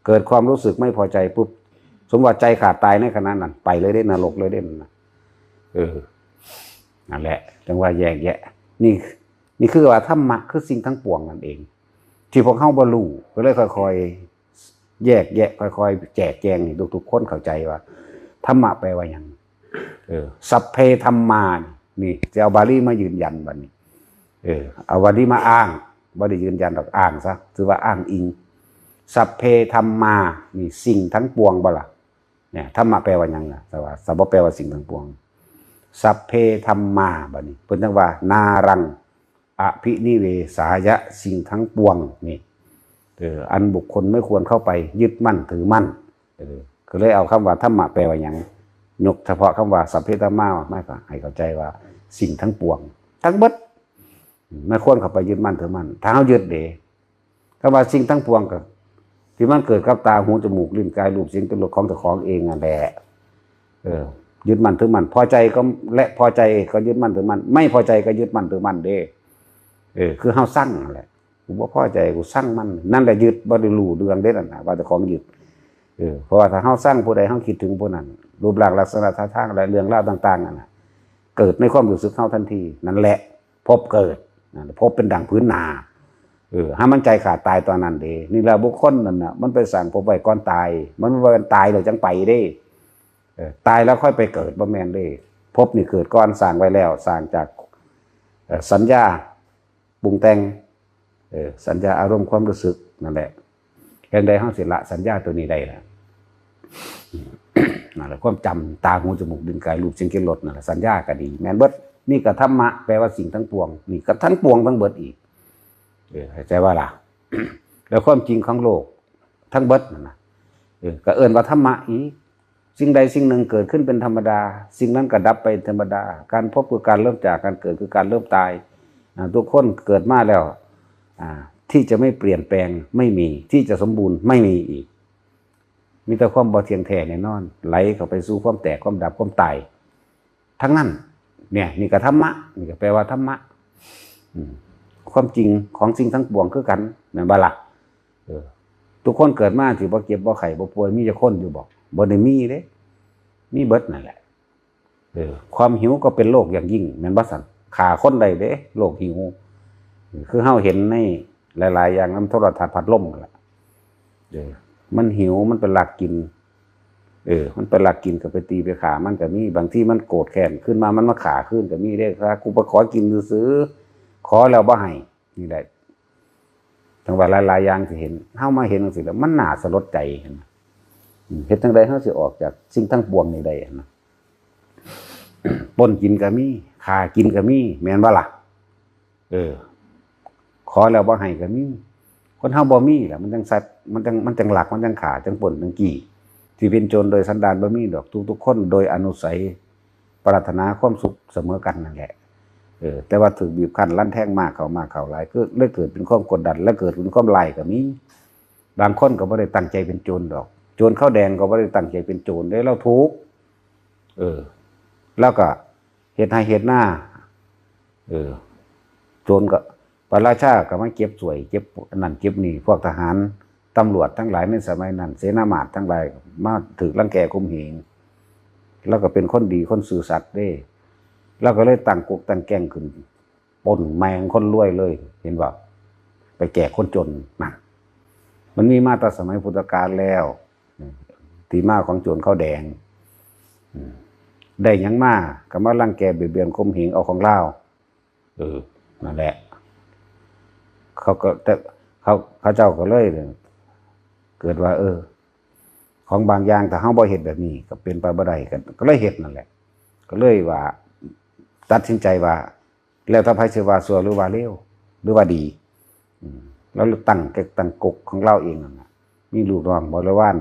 เกิดความรู้สึกไม่พอใจปุ๊บสมว่าใจขาดตายในขณะนั้นไปเลยได้นรกเลยได้นะนั่นแหละจังว่าแยกแยะนี่คือว่าธรรมะคือสิ่งทั้งปวงนั่นเองที่พวกเข้าบรรลุก็เลยค่อยๆแยกแยะค่อยๆแจกแจงนี่ทุกๆคนเข้าใจว่าธรรมะแปลว่าอย่างสัพเพธัมมานี่จะเอาบาลีมายืนยันบัดนี้เอาบาลีมาอ้างบ่ได้ยืนยันหรอกอ้างซะคือว่าอ้างอิงสัพเพธัมมานี่สิ่งทั้งปวงบ่ล่ะเนี่ยธรรมะแปลว่าหยังล่ะแต่ว่าสัพพะแปลว่าสิ่งทั้งปวงสัพเพธัมมาบัดนี้เพิ่นจังว่านารังอภินิเวสายะสิ่งทั้งปวงนี่อันบุคคลไม่ควรเข้าไปยึดมั่นถือมั่นก็เลยเอาคำว่าธรรมะแปลว่าหยังยกเฉพาะคำว่าสัพเพธัมมาไม่ก็ให้เข้าใจว่าสิ่งทั้งปวงทั้งหมดไม่ควรเข้าไปยึดมั่นถือมั่นถ้าเฮายึดเด้คำว่าสิ่งทั้งปวงก็ที่มันเกิดกับตาหูจมูกลิ้นกายรูปเสียงกลิ่นรสของเจ้าของเองนั่นแหละยึดมั่นถือมั่นพอใจก็และพอใจก็ยึดมั่นถือมั่นไม่พอใจก็ยึดมั่นถือมั่นเด้คือเฮาสั่งนั่นแหละกูบ่พอใจกูสั่งมันนั่นแหละยึดบ่ได้รู้เรื่องเด้นั่นน่ะว่าเจ้าของยึดเพราะว่าถ้าเฮาสั่งผู้ใดเฮาคิดถึงผู้นั้นรูปร่างลักษณะท่าทางและเรื่องราวต่างๆนั่นน่ะเกิดในความรู้สึกเฮาทันทีนั่นแหละพบเกิดพบเป็นดังพื้นนาถ้ามันใจขาดตายตอนนั้นเด้นี่แหละบุคคลนั่นน่ะมันไปสั่งพบไว้ก่อนตายมันว่าตายแล้วจังไปเด้ตายแล้วค่อยไปเกิดบ่แม่นเด้พบนี่เกิดก่อนสร้างไว้แล้วสร้างจากสัญญาปรุงแต่งสัญญาอารมณ์ความรู้สึกนั่นแหละแค่ใดเฮาสิละสัญญาตัวนี้ได้ล่ะนั่นแหละความจำตาหูจมูกลิ้นกายรูปเสียงกลิ่นรสนั่นแหละสัญญาก็ดีแม่นเบิดนี่ก็ธรรมะแปลว่าสิ่งทั้งปวงนี่ก็ทั้งปวงทั้งเบิดอีกเข้าใจว่าล่ะ แล้วความจริงของโลกทั้งเบิดนั่นน่ะก็เอิ้นว่าธรรมะอีกสิ่งใดสิ่งหนึ่งเกิดขึ้นเป็นธรรมดาสิ่งนั้นก็ดับไปธรรมดาการพบคือการเริ่มจากการเกิดคือการเริ่มตายทุกคนเกิดมาแล้วที่จะไม่เปลี่ยนแปลงไม่มีที่จะสมบูรณ์ไม่มีอีกมีแต่ความบ่เที่ยงแท้แน่นอนไหลเข้าไปสู่ความแตกความดับความตายทั้งนั้นเนี่ยนี่ก็ธรรมะนี่ก็แปลว่าธรรมะความจริงของสิ่งทั้งปวงคือกันแม่นบ่ล่ะทุกคนเกิดมาสิบ่เจ็บบ่ไข้บ่ป่วยมีแต่คนอยู่บ่ได้มีเด้มีเบิดนั่นแหละความหิวก็เป็นโรคอย่างยิ่งแม่นบ่ซั่นฆ่าคนได้เด้โรคหิวคือเฮาเห็นในหลายๆอย่างนำโทรทัศน์พัดลมนั่นแหละมันหิวมันเป็นหลักกินมันเป็นหลักกินก็ไปตีไปฆ่ามันก็มีบางทีมันโกรธแค้นขึ้นมามันมาฆ่าขึ้นก็มีเด้ครับกูไปขอกินซื้อขอแล้วบ่ให้นี่ได้จังว่าหลายๆอย่างที่เห็นเฮามาเห็นจังซี่แล้วมันน่าสลดใจเฮ็ดจังได๋เฮาสิออกจากสิ่งทั้งปวงนี้ได้นะปล้นกินก็มีฆ่ากินก็มีแม่นบ่ล่ะขอแล้วบ่ให้ก็มีคนเฮาบ่มีล่ะมันจังสัตว์มันจังหลักมันจังฆ่าจังปล้นจังกี้ที่เป็นโจรโดยสันดานบ่มีดอกทุกๆคนโดยอนุสัยปรารถนาความสุขเสมอกันนั่นแหละ แต่ว่าถูกบีบคั้นลั่นแท่งมากเขาหลายก็เลยเกิดเป็นความกดดันและเกิดเป็นความไล่ก็มีบางคนก็บ่ได้ตั้งใจเป็นโจรดอกโจรข้าวแดงก็บ่ได้ตั้งใจเป็นโจรได้เราทุกข์แล้วก็เฮ็ดให้เฮ็ดหน้าโจรก็พระราชาก็มาเก็บสวยเก็บนั่นเก็บนี่พวกทหารตำรวจทั้งหลายในสมัยนั้นเสนามาตทั้งหลายมาถูกรังแกข่มเหงแล้วก็เป็นคนดีคนซื่อสัตย์เด้แล้วก็เลยตั้งกุกตั้งแก๊งขึ้นปล้นแมงคนรวยเลยเห็นบ่ไปแก่คนจนนั่นมันมีมาตั้งสมัยพุทธกาลแล้วที่มาของโจรข้าวแดงได้หยังมาก็มารังแกเบียดเบียนข่มเหงเอาของเล่านั่นแหละเขาก็แต่เขาเจ้าก็เลยเกิดว่าของบางอย่างถ้าเฮาบ่เฮ็ดแบบนี้ก็เป็นไปบ่ได้ก็เลยเฮ็ดนั่นแหละก็เลยว่าตัดสินใจว่าแล้วถ้าไผสิว่าชั่วหรือว่าเลวหรือว่าดีแล้วตั้งกกของเราเองนั่นน่ะมีลูกน้องบริวาร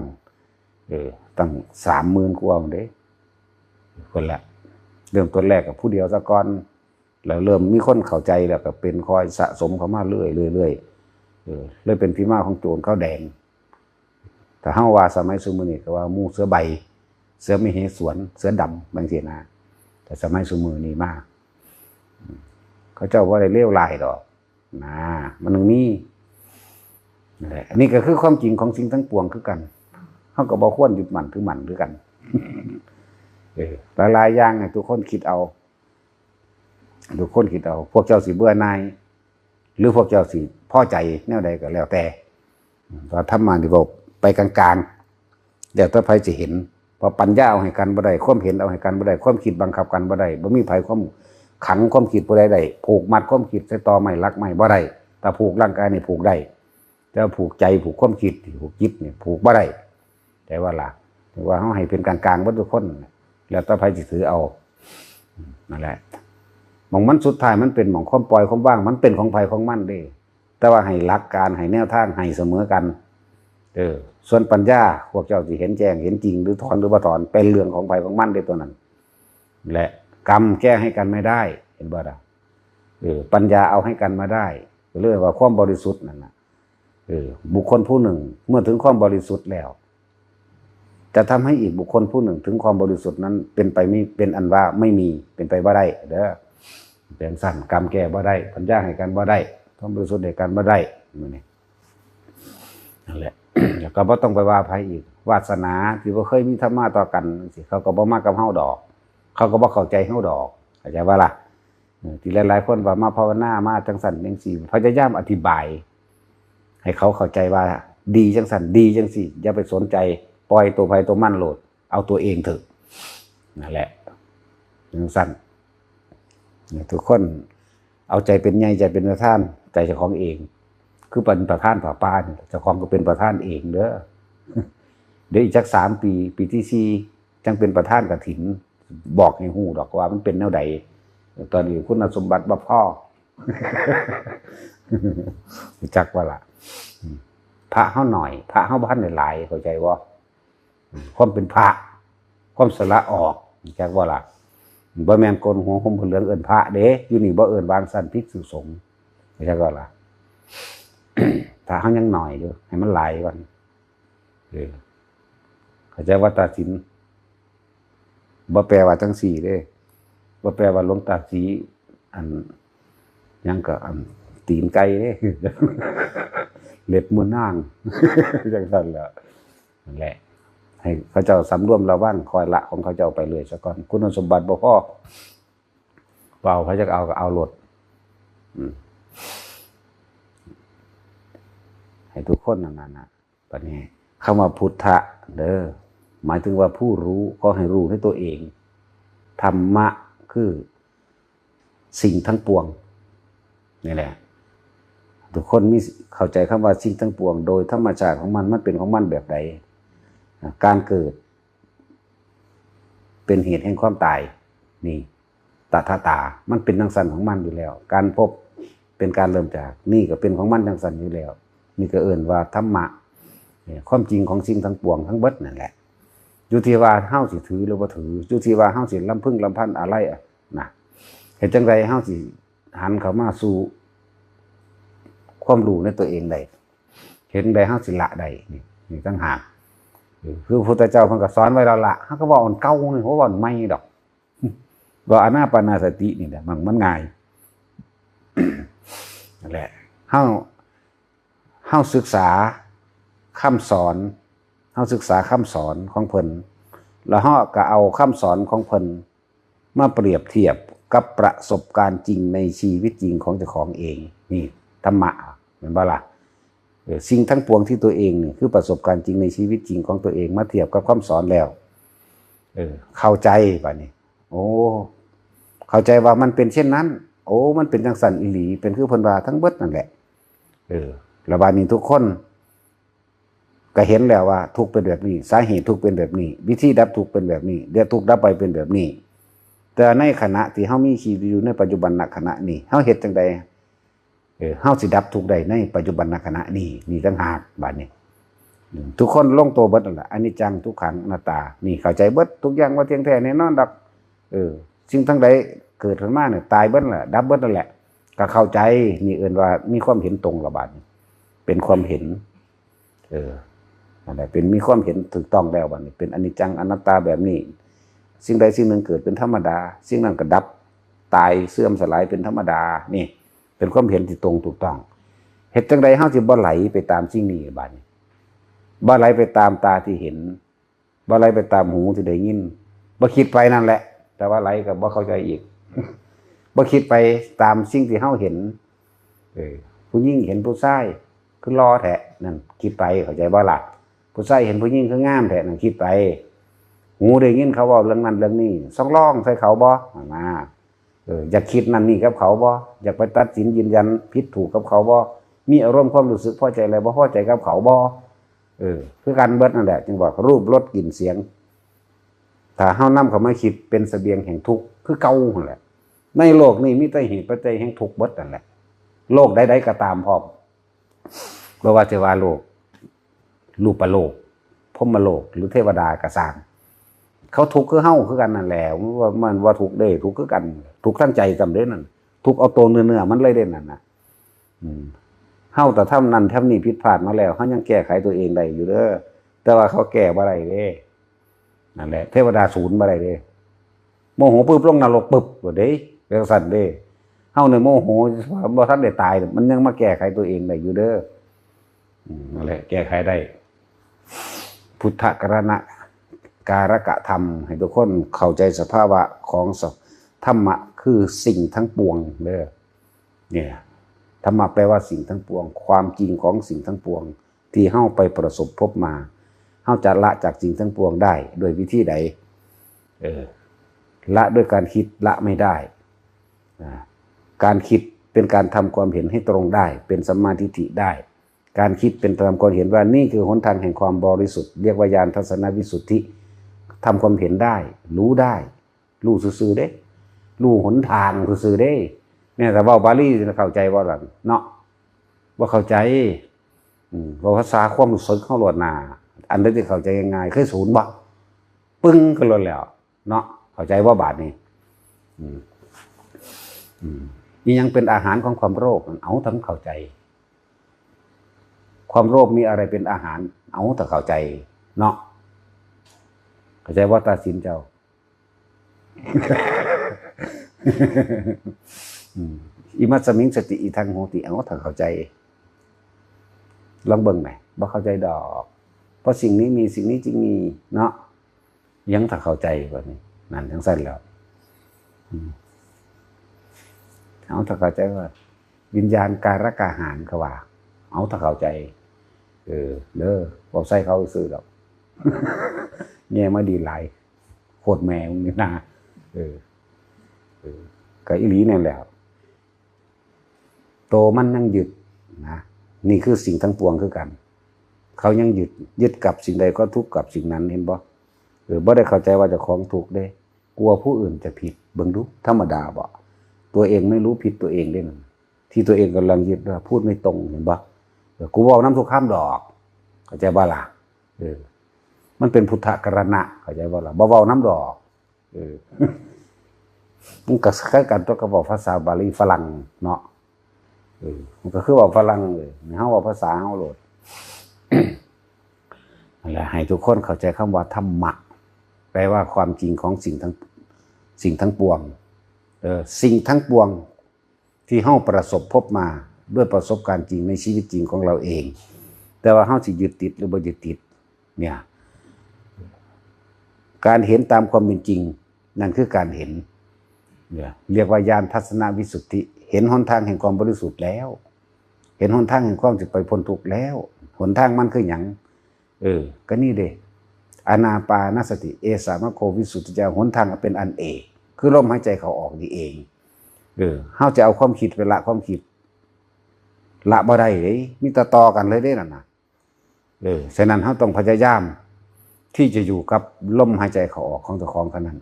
ตั้ง 30,000 กว่าเด้คนละเริ่มต้นแรกกับผู้เดียวซะก่อนแล้วเริ่มมีคนเข้าใจแล้วก็เป็นคอยสะสมเข้ามาเรื่อยเลยเป็นที่มาของโจรข้าวแดงแต่เฮาว่าสมัยซุมื้อนี้ก็ว่าหมู่เสือใบเสือมเหสวนเสือดำบางทีนะแต่สมัยซุมื้อนี้มาเขาเจ้าบ่ได้เลวร้ายดอกนะมันนึงมีนั่นแหละอันนี้ก็คือความจริงของสิ่งทั้งปวงคือกันเฮาก็บ่ควรยึดมั่นถือมั่นคือกันหลายๆอย่างให้ทุกคนคิดเอาทุกคนคิดเอาพวกเจ้าสิเบื่อหน่ายหรือพวกเจ้าสิพอใจแนวใดก็แล้วแต่ว่าธรรมะนี่บอกไปกลางๆเดี๋ยวถ้าไผสิเห็นพอปัญญาเอาให้กันบ่ได้ความเห็นเอาให้กันบ่ได้ความคิดบังคับกันบ่ได้บ่มีไผความขังความคิดบ่ได้ผูกมัดความคิดใส่ตอไม้ลักไม้บ่ได้แต่ผูกร่างกายนี่ผูกได้แต่ผูกใจผูกความคิดผูกจิตนี่ผูกบ่ได้แต่ว่าล่ะแต่ว่าเฮาให้เป็นกลางๆเบิดทุกคนแล้วถ้าไผสิถือเอานั่นแหละหม่องมันสุดท้ายมันเป็นหม่องความปล่อยความว่างมันเป็นของไผของมันเด้แต่ว่าให้หลักการให้แนวทางให้เสมอกันส่วนปัญญาพวกเจ้าสิเห็นแจ้งเห็นจริงหรือถอนหรือบ่ถอนเป็นเรื่องของไผของมันเด้ตัวนั้นและกรรมแก้ให้กันไม่ได้เห็นบ่ล่ะปัญญาเอาให้กันมาได้เรียกว่าความบริสุทธิ์นั่นน่ะบุคคลผู้หนึ่งเมื่อถึงความบริสุทธิ์แล้วจะทำให้อีกบุคคลผู้หนึ่งถึงความบริสุทธิ์นั้นเป็นไปไม่เป็นอันว่าไม่มีเป็นไปบ่ได้เด้อเป็นสั้นกรรมแก้บ่ได้ปัญญาให้กันบ่ได้ความบริสุทธิ์ให้กันบ่ได้นั่นแหละ แล้วก็บ่ต้องไปว่าไผอีกวาสนาที่บ่เคยมีธรรมะต่อกันสิเขาก็บ่มากับเฮาดอกเขาก็บ่เข้าใจเฮาดอกเข้าใจว่าล่ะที่หลายๆคนว่ามาภาวนามาจังซั่นจังซี่พยายามอธิบายให้เขาเข้าใจว่าดีจังซั่นดีจังซี่อย่าไปสนใจปล่อยตัวไผตัวมันโลดเอาตัวเองเถอะนั่นแหละจังซั่นทุกคนเอาใจเป็นใหญ่ใจเป็นประธานใจเจ้าของเองคือเป็นประธานผาป่าเนี่ยเจ้าของก็เป็นประธานเองเด้อเดี๋ยวอีกสัก3 ปีที่4จังเป็นประธานกฐินบอกให้ฮู้ดอกว่ามันเป็นแนวใดตอนนี้คุณสมบัติบ่พอ จักว่าล่ะพระเฮาหน่อยพระเฮาบ่ทันได้หลายเข้าใจบ่ความเป็นพระความสละออกจักว่าล่ะบ่แม่นโกนหัวห่มผ้าเหลืองเอิ้นพระเด้อยู่นี่บ่เอิ้นวางสั้นภิกษุสงฆ์จักว่าล่ะ ถ้าเฮายังหน่อยอยู่ให้มันหลายก่อนเข้าใจว่าตาสินบ่แปลว่าจังซี่เด้บ่แปลว่าหลวงตาสีอันยังก็อันตีนไก่เด้ เล็บมือนางจังซั่นแหละนั่นแหละให้เขาเจ้าสำรวมระวังคอยละของเขาเจ้าไปเลยซะก่อนคุณสมบัติบ่พอเปล่าเขาจะเอาก็เอาโลดให้ทุกคนนั่นน่ะบัดนี้คำว่าพุทธะเด้อหมายถึงว่าผู้รู้ก็ให้รู้ให้ตัวเองธรรมะคือสิ่งทั้งปวงนี่แหละทุกคนมีเข้าใจคำว่าสิ่งทั้งปวงโดยธรรมชาติของมันเป็นของมันแบบใดการเกิดเป็นเหตุแห่งความตายนี่ตถาตามันเป็นจังซั่นของมันอยู่แล้วการพบเป็นการเริ่มจากนี่ก็เป็นของมันจังซั่นอยู่แล้วนี่ก็เอิ้นว่าธรรมะความจริงของสิ่งทั้งปวงทั้งเบิดนั่นแหละอยู่ที่ว่าเฮาสิถือหรือบ่ถืออยู่ที่ว่าเฮาสิลำพึงลำพันอะไรนะ เห็นจังไรเฮาสิหันเข้ามาสู่ความรู้ในตัวเองได้เห็นได้เฮาสิละได้นี่ต่างหากคือพระพุทธเจ้าเพิ่นก็สอนไว้แล้วละเฮาก็เว้าอันเก่านี่บ่เว้าอันใหม่ดอกว่าอานาปานสตินี่แหละมันง่ายนั่นแหละเฮาศึกษาคำสอนเฮาศึกษาคำสอนของเพิ่นแล้วเฮาก็เอาคำสอนของเพิ่นมาเปรียบเทียบกับประสบการณ์จริงในชีวิตจริงของเจ้าของเองนี่ธรรมะเห็นบ่ล่ะสิ่งทั้งปวงที่ตัวเองนี่คือประสบการณ์จริงในชีวิตจริงของตัวเองมาเทียบกับคำสอนแล้วเข้าใจป่ะนี่โอ้เข้าใจว่ามันเป็นเช่นนั้นโอ้มันเป็นจังสันอีหลีเป็นคือเพิ่นว่าทั้งเบิดนั่นแหละระบาดนี้ทุกคนก็เห็นแล้วว่าทุกข์เป็นแบบนี้สาเหตุทุกข์เป็นแบบนี้วิธีดับทุกข์เป็นแบบนี้เดี๋ยวทุกข์ดับไปเป็นแบบนี้แต่ในขณะที่เฮามีชีวิตอยู่ในปัจจุบันณขณะนี้เฮาเฮ็ดจังใดเฮาสิดับทุกข์ได้ในปัจจุบันณขณะนี้นี่ต่างหากบัดนี้ทุกคนลงตัวเบิดนั่นแหละอนิจจังทุกขังอนัตตานี่เข้าใจเบิดทุกอย่างว่าเที่ยงแท้แน่นอนดอกสิ่งทั้งใดเกิดขึ้นมาเนี่ยตายเบิดแหละดับเบิดนั่นแหละก็เข้าใจนี่เอิ้นว่ามีความเห็นตรงละบาดนี้เป็นความเห็นนั่นแหละเป็นมีความเห็นถูกต้องแล้วบัดนี้เป็นอนิจจังอนัตตาแบบนี้สิ่งใดสิ่งหนึ่งเกิดเป็นธรรมดาสิ่งนั้นก็ดับตายเสื่อมสลายเป็นธรรมดานี่เป็นความเห็นที่ตรงถูกต้องเฮ็ดจังใดเฮาสิบ่ไหลไปตามสิ่งนี้บัดนี้บ่ไหลไปตามตาที่เห็นบ่ไหลไปตามหูที่ได้ยินบ่คิดไปนั่นแหละแต่ว่าไหลก็บ่เข้าใจอีกบ่คิดไปตามสิ่งที่เฮาเห็นผู้หญิงเห็นผู้ชายคือรอแท้นั่นคิดไปเข้าใจบ่ล่ะผู้ชายเห็นผู้หญิงคืองามแท้นั่นคิดไปหูได้ยินเขาเว้าเรื่องนั้นเรื่องนี้ซ่องร้องใส่เขาบ่มาอยากคิดนั่นนี่กับเขาบ่อยากไปตัดสินยืนยันผิดถูกกับเขาบ่มีอารมณ์ความรู้สึกพอใจอะไรบ่พอใจกับเขาบ่คือกันเบิดนั่นแหละจึงบอกรูปรสกลิ่นเสียงถ้าเฮานำเข้ามาคิดเป็นเสบียงแห่งทุกข์คือเก่านั่นแหละในโลกนี้มีแต่เหตุปัจจัยแห่งทุกข์เบิดนั่นแหละโลกใดๆก็ตามพร้อมบ่ว่าจะว่าโลกรูปโลกพรหมโลกหรือเทวดาก็ตามเขาทุกข์คือเฮาคือกันนั่นแหละว่ามันว่าทุกข์เด้ทุกข์คือกันทุกข์ทั้งใจจำเด้นั่นทุกข์เอาตัวเนื้อมันเลยเด่นนั่นน่ะเฮาแต่ทำนั่นทำนี่ผิดพลาดมาแล้วเฮายังแก้ไขตัวเองได้อยู่เด้อแต่ว่าเขาแก้บ่ได้เด้นั่นแหละเทวดาศูนย์บ่ได้เด้โมโหปึ๊บลงนรกปึ๊บบ่ได้จังซั่นเด้เฮาเนี่ยโมโหบ่ทันได้ตายมันยังมาแก้ไขตัวเองได้อยู่เด้อนั่นแหละแก้ไขได้พุทธกรณะการกะธรรมให้ทุกคนเข้าใจสภาวะของธรรมะคือสิ่งทั้งปวงเด้อเนี่ยธรรมะแปลว่าสิ่งทั้งปวงความจริงของสิ่งทั้งปวงที่เฮาไปประสบพบมาเฮาจะละจากสิ่งทั้งปวงได้โดยวิธีใดละด้วยการคิดละไม่ได้การคิดเป็นการทำความเห็นให้ตรงได้เป็นสัมมาทิฏฐิได้การคิดเป็นทำความเห็นว่านี่คือหนทางแห่งความบริสุทธิ์เรียกว่าญาณทัศนวิสุทธิทำความเห็นได้รู้ได้รู้ซื่อๆเด้รู้หนทางซื่อๆเด้เนี่ยแต่ว่าบาลีเข้าใจว่าหลังเนาะว่าเข้าใจว่าภาษาความรู้สึกเข้าหลดหนาอันใดที่เข้าใจง่ายๆเคยศูนย์บ่ปึ้งก็หลดแล้วเนาะเข้าใจว่าบาทนี้นี่ยังเป็นอาหารของความโลภเอาทั้งเข้าใจความโลภมีอะไรเป็นอาหารเอาแต่เข้าใจเนาะเข้าใจว่าตาสินเจ้าอิมัสมิงสติอิทังโหติเอาถ้าเข้าใจลองเบิ่งหน่อยบ่เข้าใจดอกเพราะสิ่งนี้มีสิ่งนี้จึงมีเนาะยังถ้าเข้าใจแบบนี้นั่นทั้งสั้นแล้วเอาถ้าเข้าใจว่าวิญญาณการกะหารเขาว่าเอาถ้าเข้าใจเด้อบ่ใส่เขาซื้อดอกแง่มาดีหลายโคตรแม่มึงนี่นะก็อีหลีนั่นแหละโตมันยังยึดนะนี่คือสิ่งทั้งปวงคือกันเขายังยึดกับสิ่งใดก็ทุกข์กับสิ่งนั้นเห็นบ่บ่ได้เข้าใจว่าเจ้าของถูกเด้กลัวผู้อื่นจะผิดเบิ่งดูธรรมดาบ่ตัวเองไม่รู้ผิดตัวเองเด้นั่นที่ตัวเองกำลังยึดว่าพูดไม่ตรงเห็นบ่กูบอกน้ำทุกข้ามดอกเข้าใจบ่ล่ะมันเป็นพุทธกรณะเข้าใจบ่ล่ะบ่เว้าน้ำดอก มันก็คล้ายกันตัวก็บอกภาษาบาลีฝรั่งเนาะมันก็คือว่าฝรั่งเลยเฮาว่าภาษาเฮาโลด นั่นแหละให้ทุกคนเข้าใจคำว่าธรรมะแปลว่าความจริงของสิ่งทั้งปวงสิ่งทั้งปวงที่เฮาประสบพบมาด้วยประสบการณ์จริงในชีวิตจริงของเราเองแต่ว่าเฮาสิยึดติดหรือบ่ยึดติดเนี่ยการเห็นตามความเป็นจริงนั่นคือการเห็นเนี่ยเรียกว่าญาณทัศนวิสุทธิเห็นหนทางแห่งความบริสุทธิ์แล้วเห็นหนทางแห่งความสิไปพ้นทุกข์แล้วหนทางมันคือหยังก็นี่เด้อานาปานสติเอสามะโควิสุทธิญาณหนทางเป็นอันเอกคือลมหายใจเข้าออกนี่เองเฮาจะเอาความคิดไปละความคิดละบ่ได้เด้มีต่อกันเลยเด้นั่นน่ะฉะนั้นเฮาต้องพยายามที่จะอยู่กับลมหายใจเข้าออกของเจ้าของเท่านั้น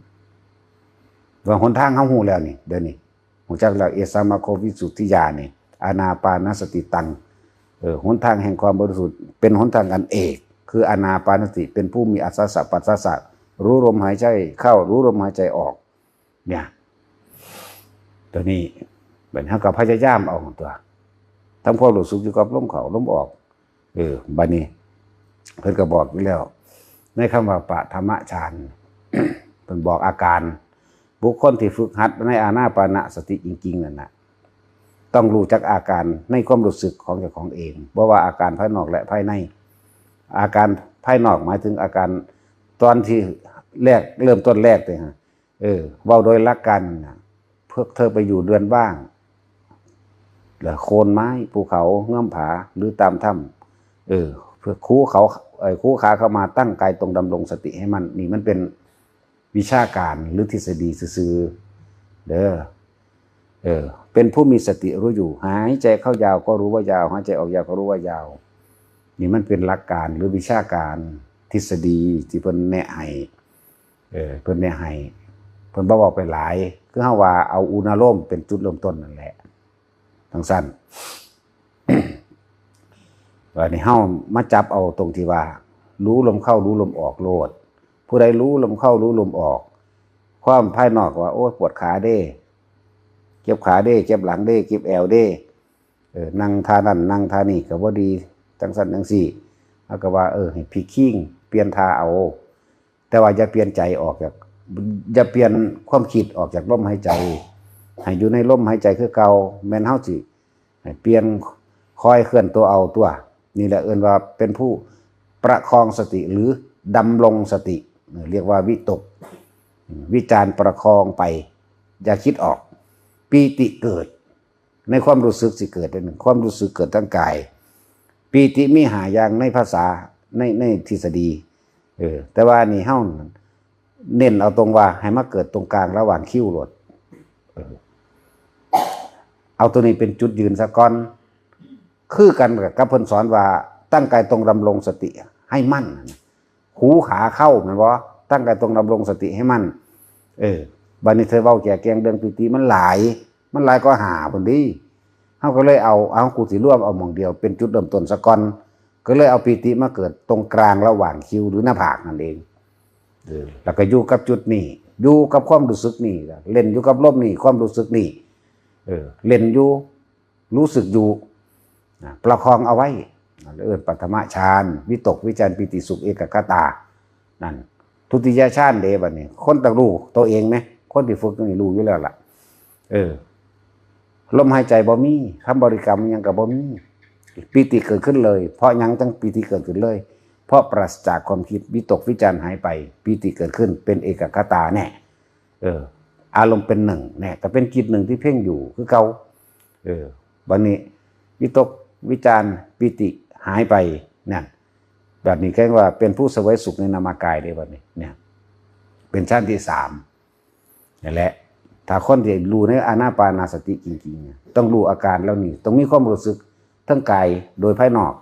ว่าหนทางเฮาฮู้แล้วนี่เดี๋ยวนี้ฮู้จักแล้วเอสามะโควิสุทธิญาณนี่อานาปานสติตังหนทางแห่งความบริสุทธิ์เป็นหนทางอันเอกคืออานาปานสติเป็นผู้มีอัศสะปัสสะสะรู้ลมหายใจเข้ารู้ลมหายใจออกเนี่ยตัวนี้เป็นเฮาก็พยายามเอาตัวทำความรู้สึกอยู่กับลมเข้าลมออกบัดนี้เพิ่นก็บอกอยู่แล้วในคำว่าปฐมฌาน เพิ่นบอกอาการบุคคลที่ฝึกหัดในอานาปานสติจริงๆนั่นน่ะต้องรู้จักอาการในความรู้สึกของเจ้าของเองบ่ว่าอาการภายนอกและภายในอาการภายนอกหมายถึงอาการตอนที่แรกเริ่มต้นแรกเลยฮะเว้าโดยหลักการพวกเธอไปอยู่เดือนว่างหรือโคนไม้ภูเขาเงื่อมผาหรือตามถ้ำเพื่อคู่ขาเข้ามาตั้งกายตรงดำรงสติให้มันนี่มันเป็นวิชาการหรือทฤษฎีซื่อๆเด้อเป็นผู้มีสติรู้อยู่หายใจเข้ายาวก็รู้ว่ายาวหายใจออกยาวก็รู้ว่ายาวนี่มันเป็นหลักการหรือวิชาการทฤษฎีที่เพิ่นแนะให้เพิ่นแนะให้เพิ่นบ่บอกไปหลายคือเฮาว่าเอาอุณโลมเป็นจุดเริ่มต้นนั่นแหละทั้งสั้น ว่านี่เฮามาจับเอาตรงที่ว่ารู้ลมเข้ารู้ลมออกโลดผู้ใดรู้ลมเข้ารู้ลมออกความภายนอกว่าโอ้ปวดขาเด้เจ็บขาเด้เจ็บหลังเด้เจ็บแอวเด้นั่งท่านั่นนั่งท่านี่ก็บ่ดีจังซั่นจังซี่แล้วก็ว่าให้พลิกคิงเปลี่ยนท่าเอาแต่ว่าอย่าเปลี่ยนใจออกจากอย่าเปลี่ยนความคิดออกจากลมหายใจให้อยู่ในลมหายใจคือเก่าแม่นเฮาสิให้เปลี่ยนคอยเคลื่อนตัวเอาตัวนี่แหละว่าเป็นผู้ประคองสติหรือดำรงสติเรียกว่าวิตกวิจารประคองไปอย่าคิดออกปีติเกิดในความรู้สึกสิเกิดเป็นความรู้สึกเกิดทั้งกายปีติมีหาอย่างในภาษาในทฤษฎีแต่ว่านี่เฮาเน้นเอาตรงว่าให้มาเกิดตรงกลางระหว่างคิ้วโลดเอาตัวนี้เป็นจุดยืนซะก่อนคือกันกับเพิ่นสอนว่าตั้งกายตรงดำรงสติให้มั่นหูขาเข้าแม่นบ่ตั้งกายตรงดำรงสติให้มั่นบัดนี้เธอเว้าแก่แกงเรื่องปีติมันหลายก็หาพุ่นดิเฮาก็เลยเอากูสิรวมเอาหม่องเดียวเป็นจุดเริ่มต้นซะก่อนก็เลยเอาปีติมาเกิดตรงกลางระหว่างคิ้วหรือหน้าผากนั่นเองแล้วก็อยู่กับจุดนี้อยู่กับความรู้สึกนี่เล่นอยู่กับลมนี่ความรู้สึกนี่เล่นอยู่รู้สึกอยู่ประคองเอาไว้ปฐมฌานวิตกวิจารปิติสุขเอกคตานั่นทุติยฌานเด้บัดนี้คนต้องรู้ตัวเองมั้ยคนที่ฝึกนี่รู้อยู่แล้วล่ะลมหายใจบ่มีคำบริกรรมยังก็บ่มีปิติเกิดขึ้นเลยเพราะยังจังปิติเกิดขึ้นเลยเพราะปราศจากความคิดวิตกวิจารหายไปปิติเกิดขึ้นเป็นเอกคตาแน่อารมณ์เป็นหนึ่งแน่แต่เป็นจิตหนึ่งที่เพ่งอยู่คือเก่าบัดนี้วิตกวิจารปิติหายไปนั่นแบบนี้แค่ว่าเป็นผู้เสวยสุขในนามกายได้บัดนี้เนี่ยเป็นชั้นที่3นั่นแหละถ้าคนที่รู้ในอานาปานสติจริงๆต้องรู้อาการแล้วนี่ต้องมีความรู้สึกทั้งกายโดยภายนอก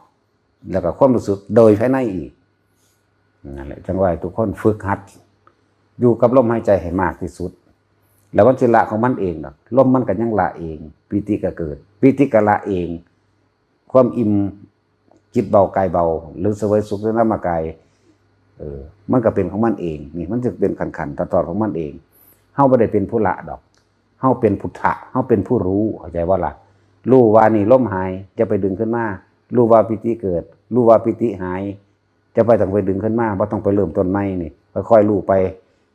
แล้วก็ความรู้สึกโดยภายในอีกนั่นแหละจังว่าทุกคนฝึกหัดอยู่กับลมหายใจให้มากที่สุดแล้ววันจิละของมันเองลมมันก็ยังละเองปิติก็เกิดปิติก็ละเองความอิ่มจิตเบากายเบาหรือเสวยสุขในนามกายมันก็เป็นของมันเองนี่มันจะเป็นขันๆตอนของมันเองเฮาบ่ได้เป็นผู้ละดอก เฮาเป็นพุทธะเฮาเป็นผู้รู้เข้าใจว่าล่ะรู้ว่านี่ลมหายจะไปดึงขึ้นมารู้ว่าปิติเกิดรู้ว่าปิติหายจะไปต้องไปดึงขึ้นมาบ่ต้องไปเริ่มต้นใหม่นี่ค่อยๆรู้ไป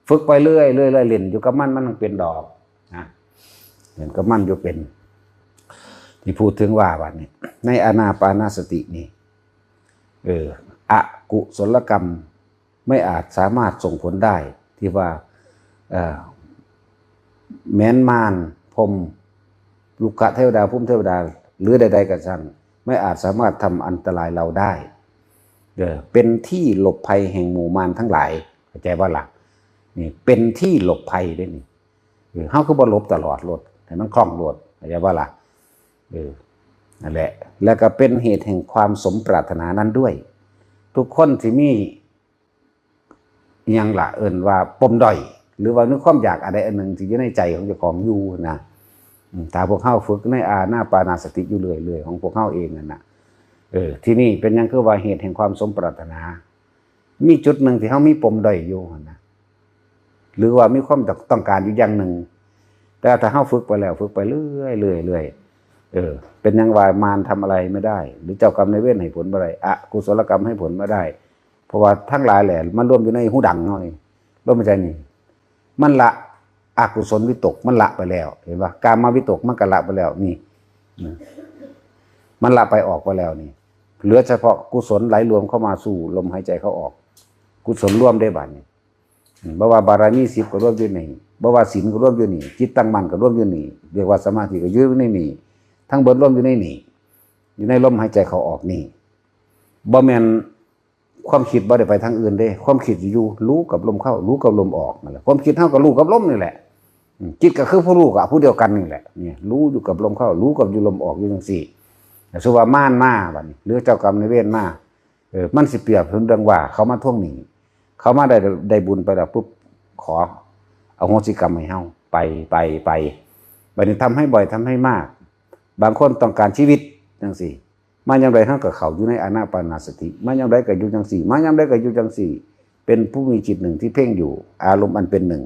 ฝึกไปเรื่อยๆเล่นอยู่กับมันเป็นดอกนะเห็นกับมันอยู่เป็นที่พูดถึงว่าบัดนี้ในอานาปานสตินี่อกุศลกรรมไม่อาจสามารถส่งผลได้ที่ว่าแม้นมารพรหมลูกะเทวดาภูมิเทวดาหรือใดๆก็ช่างไม่อาจสามารถทำอันตรายเราได้เป็นที่หลบภัยแห่งหมู่มารทั้งหลายเข้าใจว่าล่ะนี่เป็นที่หลบภัยได้นี่เฮาคือบ่หลบตลอดรถให้มันคล่องรถเข้าใจว่าล่ะนั่นแหละแล้วก็เป็นเหตุแห่งความสมปรารถนานั้นด้วยทุกคนที่มียังละว่าปมด้อยหรือว่านึกความอยากอะไรอันหนึ่งที่อยู่ในใจของเจ้าของอยู่นะถ้าพวกเข้าฝึกในอานาปานาสติอยู่เรื่อยๆของพวกเข้าเองนั่นนะที่นี่เป็นยังคือว่าเหตุแห่งความสมปรารถนามีจุดหนึ่งที่เขามีปมด้อยอยู่นะหรือว่ามีความต้องการอยู่อย่างหนึ่งแต่ถ้าเข้าฝึกไปแล้วฝึกไปเรื่อยเป็นยังว่ามารทำอะไรไม่ได้หรือเจ้ากรรมนายเวรให้ผลไม่ได้อกุศลกรรมให้ผลไม่ได้เพราะว่าทั้งหลายแหละมันรวมอยู่ในหูดังเขานี่รวมใจนี่มันละอกุศลวิตกมันละไปแล้วเห็นปะกามวิตกมันก็ละไปแล้วนี่มันละไปออกไปแล้วนี่เหลือเฉพาะกุศลไหลรวมเข้ามาสู่ลมหายใจเขาออกกุศลร่วมได้บัดนี้บ่ว่าบารมี10ก็ร่วมอยู่นี่บ่ว่าศีลก็ร่วมอยู่นี่จิตตั้งมั่นก็ร่วมอยู่นี่เรียกว่าสมาธิก็อยู่ในนี่ทั้งเบิดร่วมอยู่ในนี่อยู่ในลมหายใจเขาออกนี่บ่แม่นความคิดบ่ได้ไปทางอื่นเด้ความคิดอยู่รู้กับลมเข้ารู้กับลมออกนั่นแหละความคิดเท่ากับรู้กับลมนี่แหละจิตก็คือผู้รู้กับผู้เดียวกันนี่แหละเนี่ยรู้อยู่กับลมเข้ารู้กับอยู่ลมออกอยู่จังซี่แต่สุว่าม่านมาบัดนี้หรือเจ้ากรรมนายเวรมามันสิเปรียบถึงดังว่าเขามาทวงหนี้เขามาได้บุญไปแล้วปุ๊บขอเอาโหสิกรรมให้เฮาไปบัดนี้ทำให้บ่อยทำให้มากบางคนต้องการชีวิตจังซี่มาอย่างไรเฮาก็เข้าอยู่ในอานาปานสติมาอย่างไรก็อยู่จังซี่มาอย่างไรก็อยู่จังซี่เป็นผู้มีจิตหนึ่งที่เพ่งอยู่อารมณ์อันเป็นหนึ่ง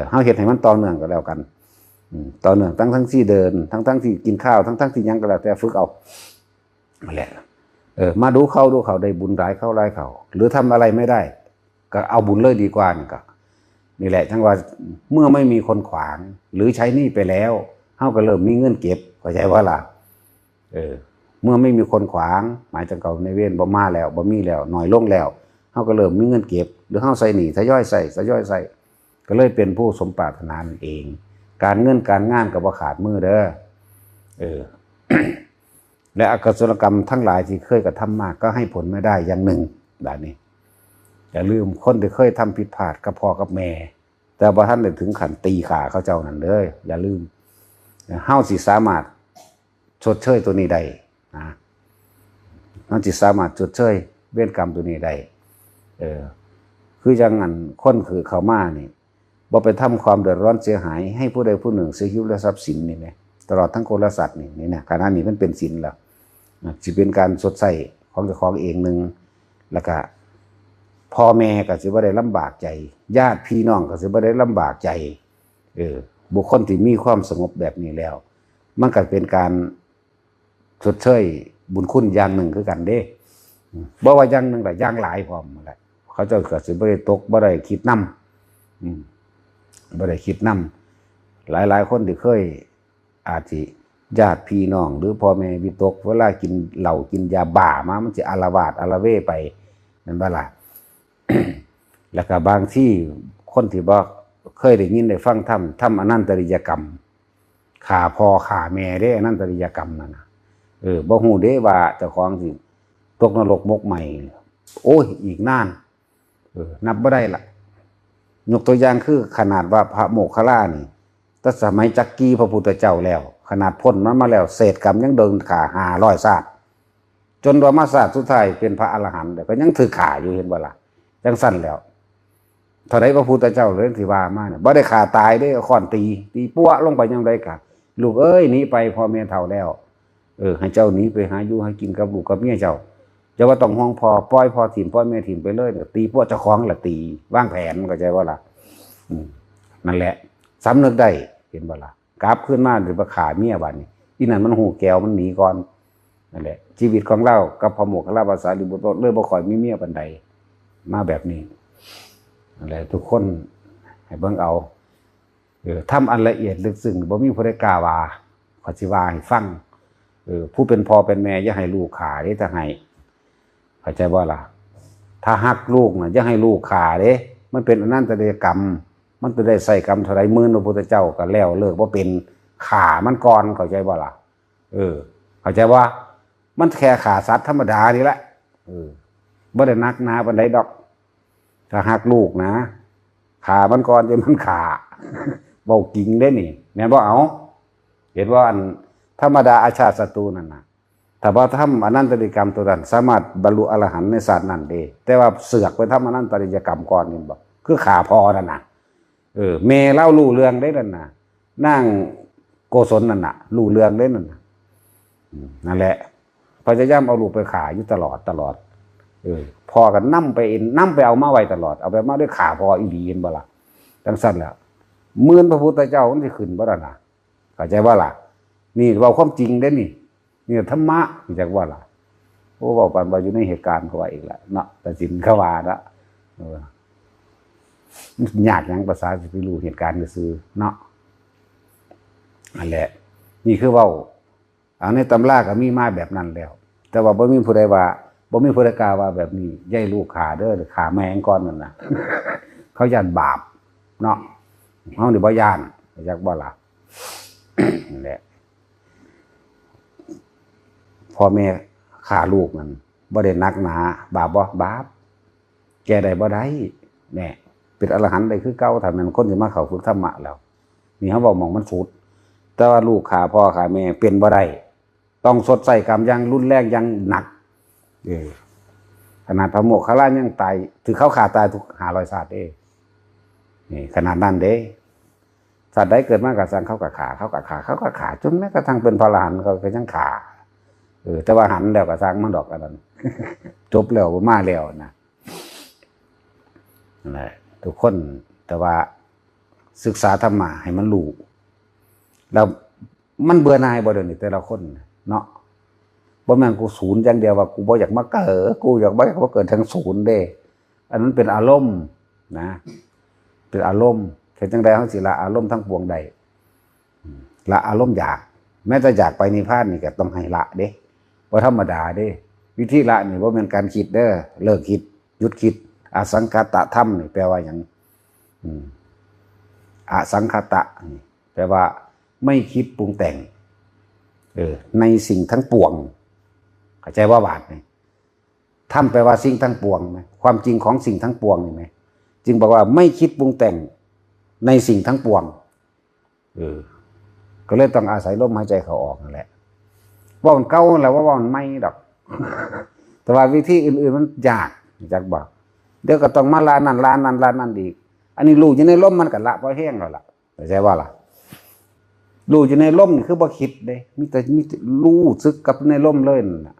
เฮาเฮ็ดให้มันต่อเนื่องก็แล้วกันต่อเนื่องทั้งที่เดินทั้งที่กินข้าวทั้งที่ยังก็แล้วแต่ฝึกเอานั่นแหละมาดูเขาได้บุญหลายเขาหลายเขาหรือทำอะไรไม่ได้ก็เอาบุญเลยดีกว่านี่แหละทั้งว่าเมื่อไม่มีคนขวางหรือใช้หนี้ไปแล้วเฮาก็เริ่มมีเงินเก็บเข้าใจว่าล่ะเมื่อไม่มีคนขวางหมายถึงเก่าในเวรบ่มาแล้วบ่มีแล้วหน่อยลงแล้วเฮาก็เริ่มมีเงินเก็บหรือเฮาใส่หนี้ทยอยใส่ก็เลยเป็นผู้สมปรารถนาเองการเงินการงานก็บ่ขาดมือเด้อ และอกุศลกรรมทั้งหลายที่เคยกระทำมาก็ให้ผลไม่ได้อย่างหนึ่งแบบนี้อย่าลืมคนที่เคยทำผิดพลาดกับพ่อกับแม่แต่บ่ทันได้ถึงขั้นตีขาเขาเจ้านั่นเด้ออย่าลืมเฮาสิสามารถชดเชยตัวนี้ได้นะเฮาสิสามารถชดเชยเวรกรรมตัวนี้ได้คือจังงั้นคนคือเขามานี่บ่ไปทำความเดือดร้อนเสียหายให้ผู้ใดผู้หนึ่งเสียชีวิตและทรัพย์สินนี่แหละตลอดทั้งคนและสัตว์นี่นะขณะนี้มันเป็นศีลแล้วสิเป็นการสดใสของเจ้าของเองนึงแล้วก็พ่อแม่ก็สิบ่ได้ลำบากใจญาติพี่น้องก็สิบ่ได้ลำบากใจบุคคลที่มีความสงบแบบนี้แล้วมันก็เป็นการชดเชยบุญคุณอย่างหนึ่งคือกันเด้บ่ว่าอย่างหนึ่งแต่อย่างหลายพร้อมนั่นแหละเขาเจ้าก็สิบ่ได้ตกบ่ได้คิดนำบ่ได้คิดนำหลายคนที่เคยอาจสิญาติพี่น้องหรือพ่อแม่วิตกเวลากินเหล้ากินยาบ้ามามันสิอาละวาดอาละเวไปนั่นบ่ล่ะ แล้วก็บางที่คนที่บ่เคยได้ยินได้ฟังทำอนันตริยกรรมฆ่าพ่อฆ่าแม่เด้อนันตริยกรรมนั่นน่ะบ่ฮู้เด้ว่าเจ้าของสิตกนรกมกใหม่โอ้ยอีกนานนับบ่ได้ล่ะยกตัวอย่างคือขนาดว่าพระโมคคัลลานี่ตั้งสมัยจักรีพระพุทธเจ้าแล้วขนาดพ้นมันมาแล้วเศษกรรมยังเดินขา500ชาติจนว่ามาชาติสุดท้ายเป็นพระอรหันต์แต่ก็ยังถือขาอยู่เห็นบ่ล่ะจังสั่นแล้วเท่าใดพระพุทธเจ้าเรื่องที่ว่ามาเนี่ยบ่ได้ขาตายได้ค้อนตีปั้วลงไปยังไดกะลูกเอ้ยหนีไปพ่อแม่เฒ่าแล้วให้เจ้าหนีไปหาอยู่ให้กินกับลูกกับเมียเจ้าจะว่าต้องห่วงพ่อปล่อยพ่อถิ่มปล่อยแม่ถิ่มไปเลยตีปั้วเจ้าของละตีวางแผนเข้าใจว่าล่ะนั่นแหละสำนึกได้ เห็นบ่ล่ะกราฟขึ้นมาหรือว่าขาเมียบัดนี้อีนั่นมันหูแก้วมันหนีก่อนนั่นแหละชีวิตของเรากับพระโมคคัลลาภาษาลิบุตรเลยบ่ค่อยมีเมียปานใดมาแบบนี้นั่นแหละทุกคนให้เบิ่งเอาทำอันละเอียดลึกซึ้งบ่มีผู้ใดกล้าว่าขอสิว่าให้ฟังผู้เป็นพ่อเป็นแม่อย่าให้ลูกขาเด้ถ้าให้เข้าใจบ่ล่ะถ้าฮักลูกน่ะอย่าให้ลูกขาเด้มันเป็นอนันตริยกรรมมันจะได้ใส่กรรมเท่าไรมื้อพระพุทธเจ้าก็แล้วเลิกบ่เป็นขามันก่อนเข้าใจบ่ล่ะเข้าใจว่ามันแค่ขาสัตว์ธรรมดานี่แหละบ่ได้นักหนาปานใดดอกถ้าฮักลูกนะขามันก่อนจะมันขาเว้าจริงได้นี่แม่นบ่เอาเห็นว่าอันธรรมดาอาชาติศัตรูนั่นน่ะถ้าบ่ทำอนันตริยกรรมตัวนั้นสามารถบรรลุอรหันต์ในศาสตร์นั้นได้แต่ว่าเสือกไปทำอนันตริยกรรมก่อนนี่บ่คือขาพอนั่นน่ะแม่เล่ารู้เรื่องได้นั่นน่ะนั่งโกศลนั่นน่ะรู้เรื่องได้นั่นน่ะนั่นแหละพยายามเอาลูกไปขาอยู่ตลอดพ่อก็นำไปเอามาไว้ตลอดเอาไปมาด้วยขาพออีหลีเห็นบ่ล่ะจังซั่นแหละมื้อพระพุทธเจ้ามันสิขึ้นบ่ล่ะนะเข้าใจบ่ล่ะนี่เว้าความจริงเด้นี่ธรรมะรู้จักบ่ล่ะโอ้เว้าปานว่าอยู่ในเหตุการณ์เขาว่าอีกแล้วเนาะแต่สินเขาว่าละยากหยังภาษาสิไปรู้เหตุการณ์ซื่อเนาะนั่นแหละนี่คือเว้าเอาในตำราก็มีมาแบบนั้นแล้วแต่ว่าบ่มีผู้ใดว่าบ่มีผู้ใดกล้าว่าแบบนี้ย่ายลูกขาเด้อขาแมงก่อนนั่นน่ะ เขาย่านบาปเนาะเฮานี่บ่ย่านจักบ่ล่ะ นั่นแหละพ่อแม่ฆ่าลูกมันบ่ได้นักหนาบาปบ่บาปแก้ได้บ่ได้แน่เป็นอรหันต์ได้คือเก่าถ้ามันคนสิมาเข้าฝึกธรรมะแล้วนี่เฮาเว้าหม่องมันสุดแต่ว่าลูกฆ่าพ่อฆ่าแม่เป็นบ่ได้ต้องชดใช้กรรมอย่างรุนแรงอย่างหนักขนาดพระโมคคัลลายังตายถือเขาฆ่าตายทุก500ชาตินี่ขนาดนั้นเด้สัตว์ใดเกิดมากับสังเขาก็ขาจนแม้กระทั่งเป็นพระอรหันต์เขาก็ยังขาแต่ว่าหันแล้วก็สร้างมันดอกกันนั้น จบแล้วมาแล้วนะนั่นแหละทุกคนแต่ว่าศึกษาธรรมะให้มันรู้แล้วมันเบื่อหน่ายบ่เดี๋ยวนี้แต่ละคนเนาะบ่แม่นกูศูนย์อย่างเดียวว่ากูบ่อยากมาเกิดกูอยากบ่เกิดทั้งศูนย์เด้อันนั้นเป็นอารมณ์นะเป็นอารมณ์เฮ็ดจังได๋เฮาสิละอารมณ์ทั้งปวงได้ละอารมณ์อยากแม้แต่อยากไปนิพพานนี่ก็ต้องให้ละเด้บ่ธรรมดาเด้วิธีละนี่บ่แม่นการคิดเด้อเลิกคิดหยุดคิดอสังขตธรรมนี่แปลว่าหยังอสังขตะนี่แปลว่าไม่คิดปรุงแต่งในสิ่งทั้งปวงเข้าใจว่าบาทไหมธรรมแปลว่าสิ่งทั้งปวงไหมความจริงของสิ่งทั้งปวงนี่ไหมจึงบอกว่าไม่คิดปรุงแต่งในสิ่งทั้งปวงก็เลยต้องอาศัยลมหายใจเข้าออกนั่นแหละว่ามันเก่าแล้วว่ามันไม่ดอก แต่ว่าวิธีอื่นๆมันยากจักบอกเดี๋ยวก็ต้องมาลานั่นอีกอันนี้รู้อยู่ในลมมันก็ละพอแห้งแล้วล่ะเข้าใจว่าล่ะรู้อยู่ในลมนี่คือบ่คิดเด้มีแต่รู้สึกกับในลมเลยน่ะ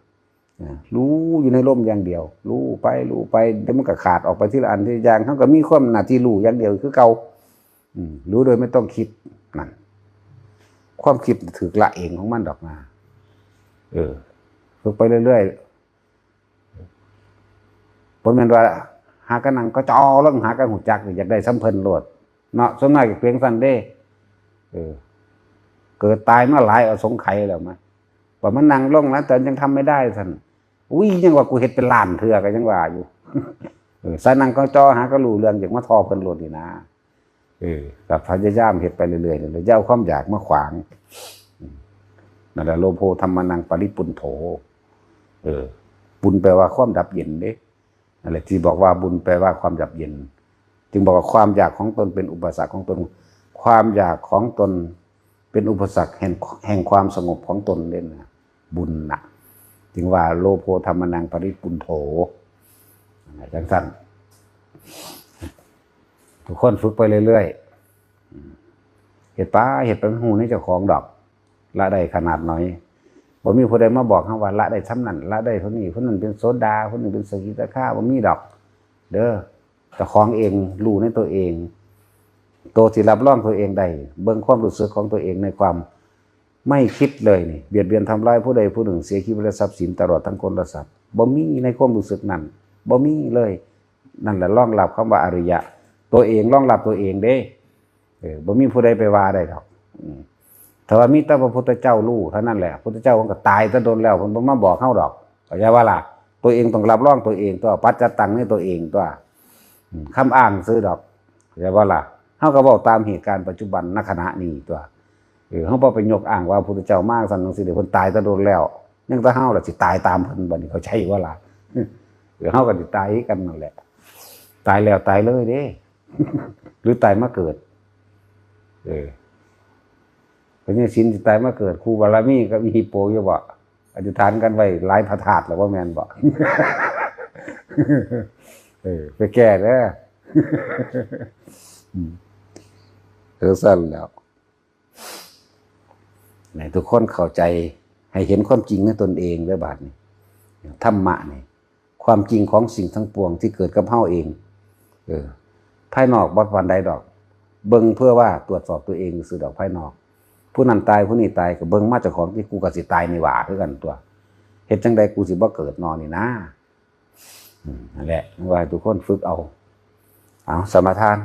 รู้อยู่ในลมอย่างเดียวรู้ไปเดี๋ยวมันก็ขาดออกไปทีละอันทีละอย่างเฮาก็มีความหน้าที่รู้อย่างเดียวคือเก่ารู้โดยไม่ต้องคิดนั่นความคิดถูกละเองของมันดอกมาฝึกไปเรื่อยๆบ่แม่นว่าหากันนั่งก็จอแล้วหากันหูจักอยากได้สัมเพิ่นโลดเนาะส่วนมากก็เพียงซั่นเด้เกิดตายมาหลายอสงไขยแล้วมั้ยว่ามันนั่งลงแล้วแต่ยังทำไม่ได้ซั่นอุ้ยยังว่ากูเฮ็ดเป็นล้านเทื่อก็ยังว่าอยู่ซะนั่งก็จอหาก็รู้เรื่องอย่างมาทอเพิ่นโลดนี่นะก็พยายามเฮ็ดไปเรื่อยๆอย่าเอาความอยากมาขวางนั่นแหละโลโภธัมมานังปริปุณโธบุญแปลว่าความดับเย็นเด้นั่นแหละที่บอกว่าบุญแปลว่าความดับเย็นจึงบอกว่าความอยากของตนเป็นอุปสรรคของตนความอยากของตนเป็นอุปสรรคแห่งความสงบของตนเด่นนะบุญนะจึงว่าโลโภธัมมานังปริปุณโธจังสั้นทุกคนฝึกไปเรื่อยๆเหตุเป็นหูในเจ้าของดอกละได้ขนาดน้อยบ่มีผู้ใดมาบอกว่าละได้ซ้ำนั่นละได้เท่านี้คนนั้นเป็นโสดาคนนึงเป็นสกิทาคาบ่มีดอกเด้อเจ้าของเองรู้ในตัวเอง ตัวที่รับรองตัวเองได้เบิ่งความรู้สึกของตัวเองในความไม่คิดเลยนี่เบียดเบียนทำร้ายผู้ใดผู้หนึ่งเสียชีวิตและทรัพย์สินตลอดทั้งคนและสัตว์บ่มีในความรู้สึกนั้นบ่มีเลยนั่นแหละรองรับคำว่าอริยะตัวเองรองรับตัวเองเด้บ่มีผู้ใดไปว่าได้ดอกถ้าว่ามีแต่พระพุทธเจ้ารู้เท่านั้นแหละพระพุทธเจ้าเพิ่นก็ตายซะโดนแล้วเพิ่นบ่มาบอกเฮาดอกเข้าใจว่าล่ะตัวเองต้องรับรองตัวเองตัวปัจจตังในตัวเองตัวคำอ้างซื้อดอกเข้าใจว่าล่ะเฮาก็เว้าตามเหตุการณ์ปัจจุบันณขณะนี้ตัวเฮาบ่ไปยกอ้างว่าพระพุทธเจ้ามาซั่นจังซี่เด้เพิ่นตายซะโดนแล้วยังแต่เฮาล่ะสิตายตามเพิ่นบัดนี้เข้าใจว่าล่ะเฮาก็สิตายกันนั่นแหละตายแล้วตายเลยเด้หรือตายมาเกิดพระเนี่ยศีลสิตายมาเกิดครูบารมีก็มีฮิปโปอยู่บ่อธิษฐานกันไว้หลายพระธาตุแล้วว่าแม่นบ่ไปแก้เด้อสั่นแล้วให้ทุกคนเข้าใจให้เห็นความจริงในตนเองด้วยบาดนี้ธรรมะนี่ความจริงของสิ่งทั้งปวงที่เกิดกับเฮาเองภายนอกบ่ปานใดดอกเบิ่งเพื่อว่าตรวจสอบตัวเองซื่อดอกภายนอกผู้นั้นตายผู้นี้ตายก็เบิ่งมาเจ้าของที่กูก็สิตายนี่หว่าคือกันตัวเฮ็ดจังใดกูสิบ่เกิดนอนนี่นะนั่นแหละว่าทุกคนฝึกเอาสมาทาน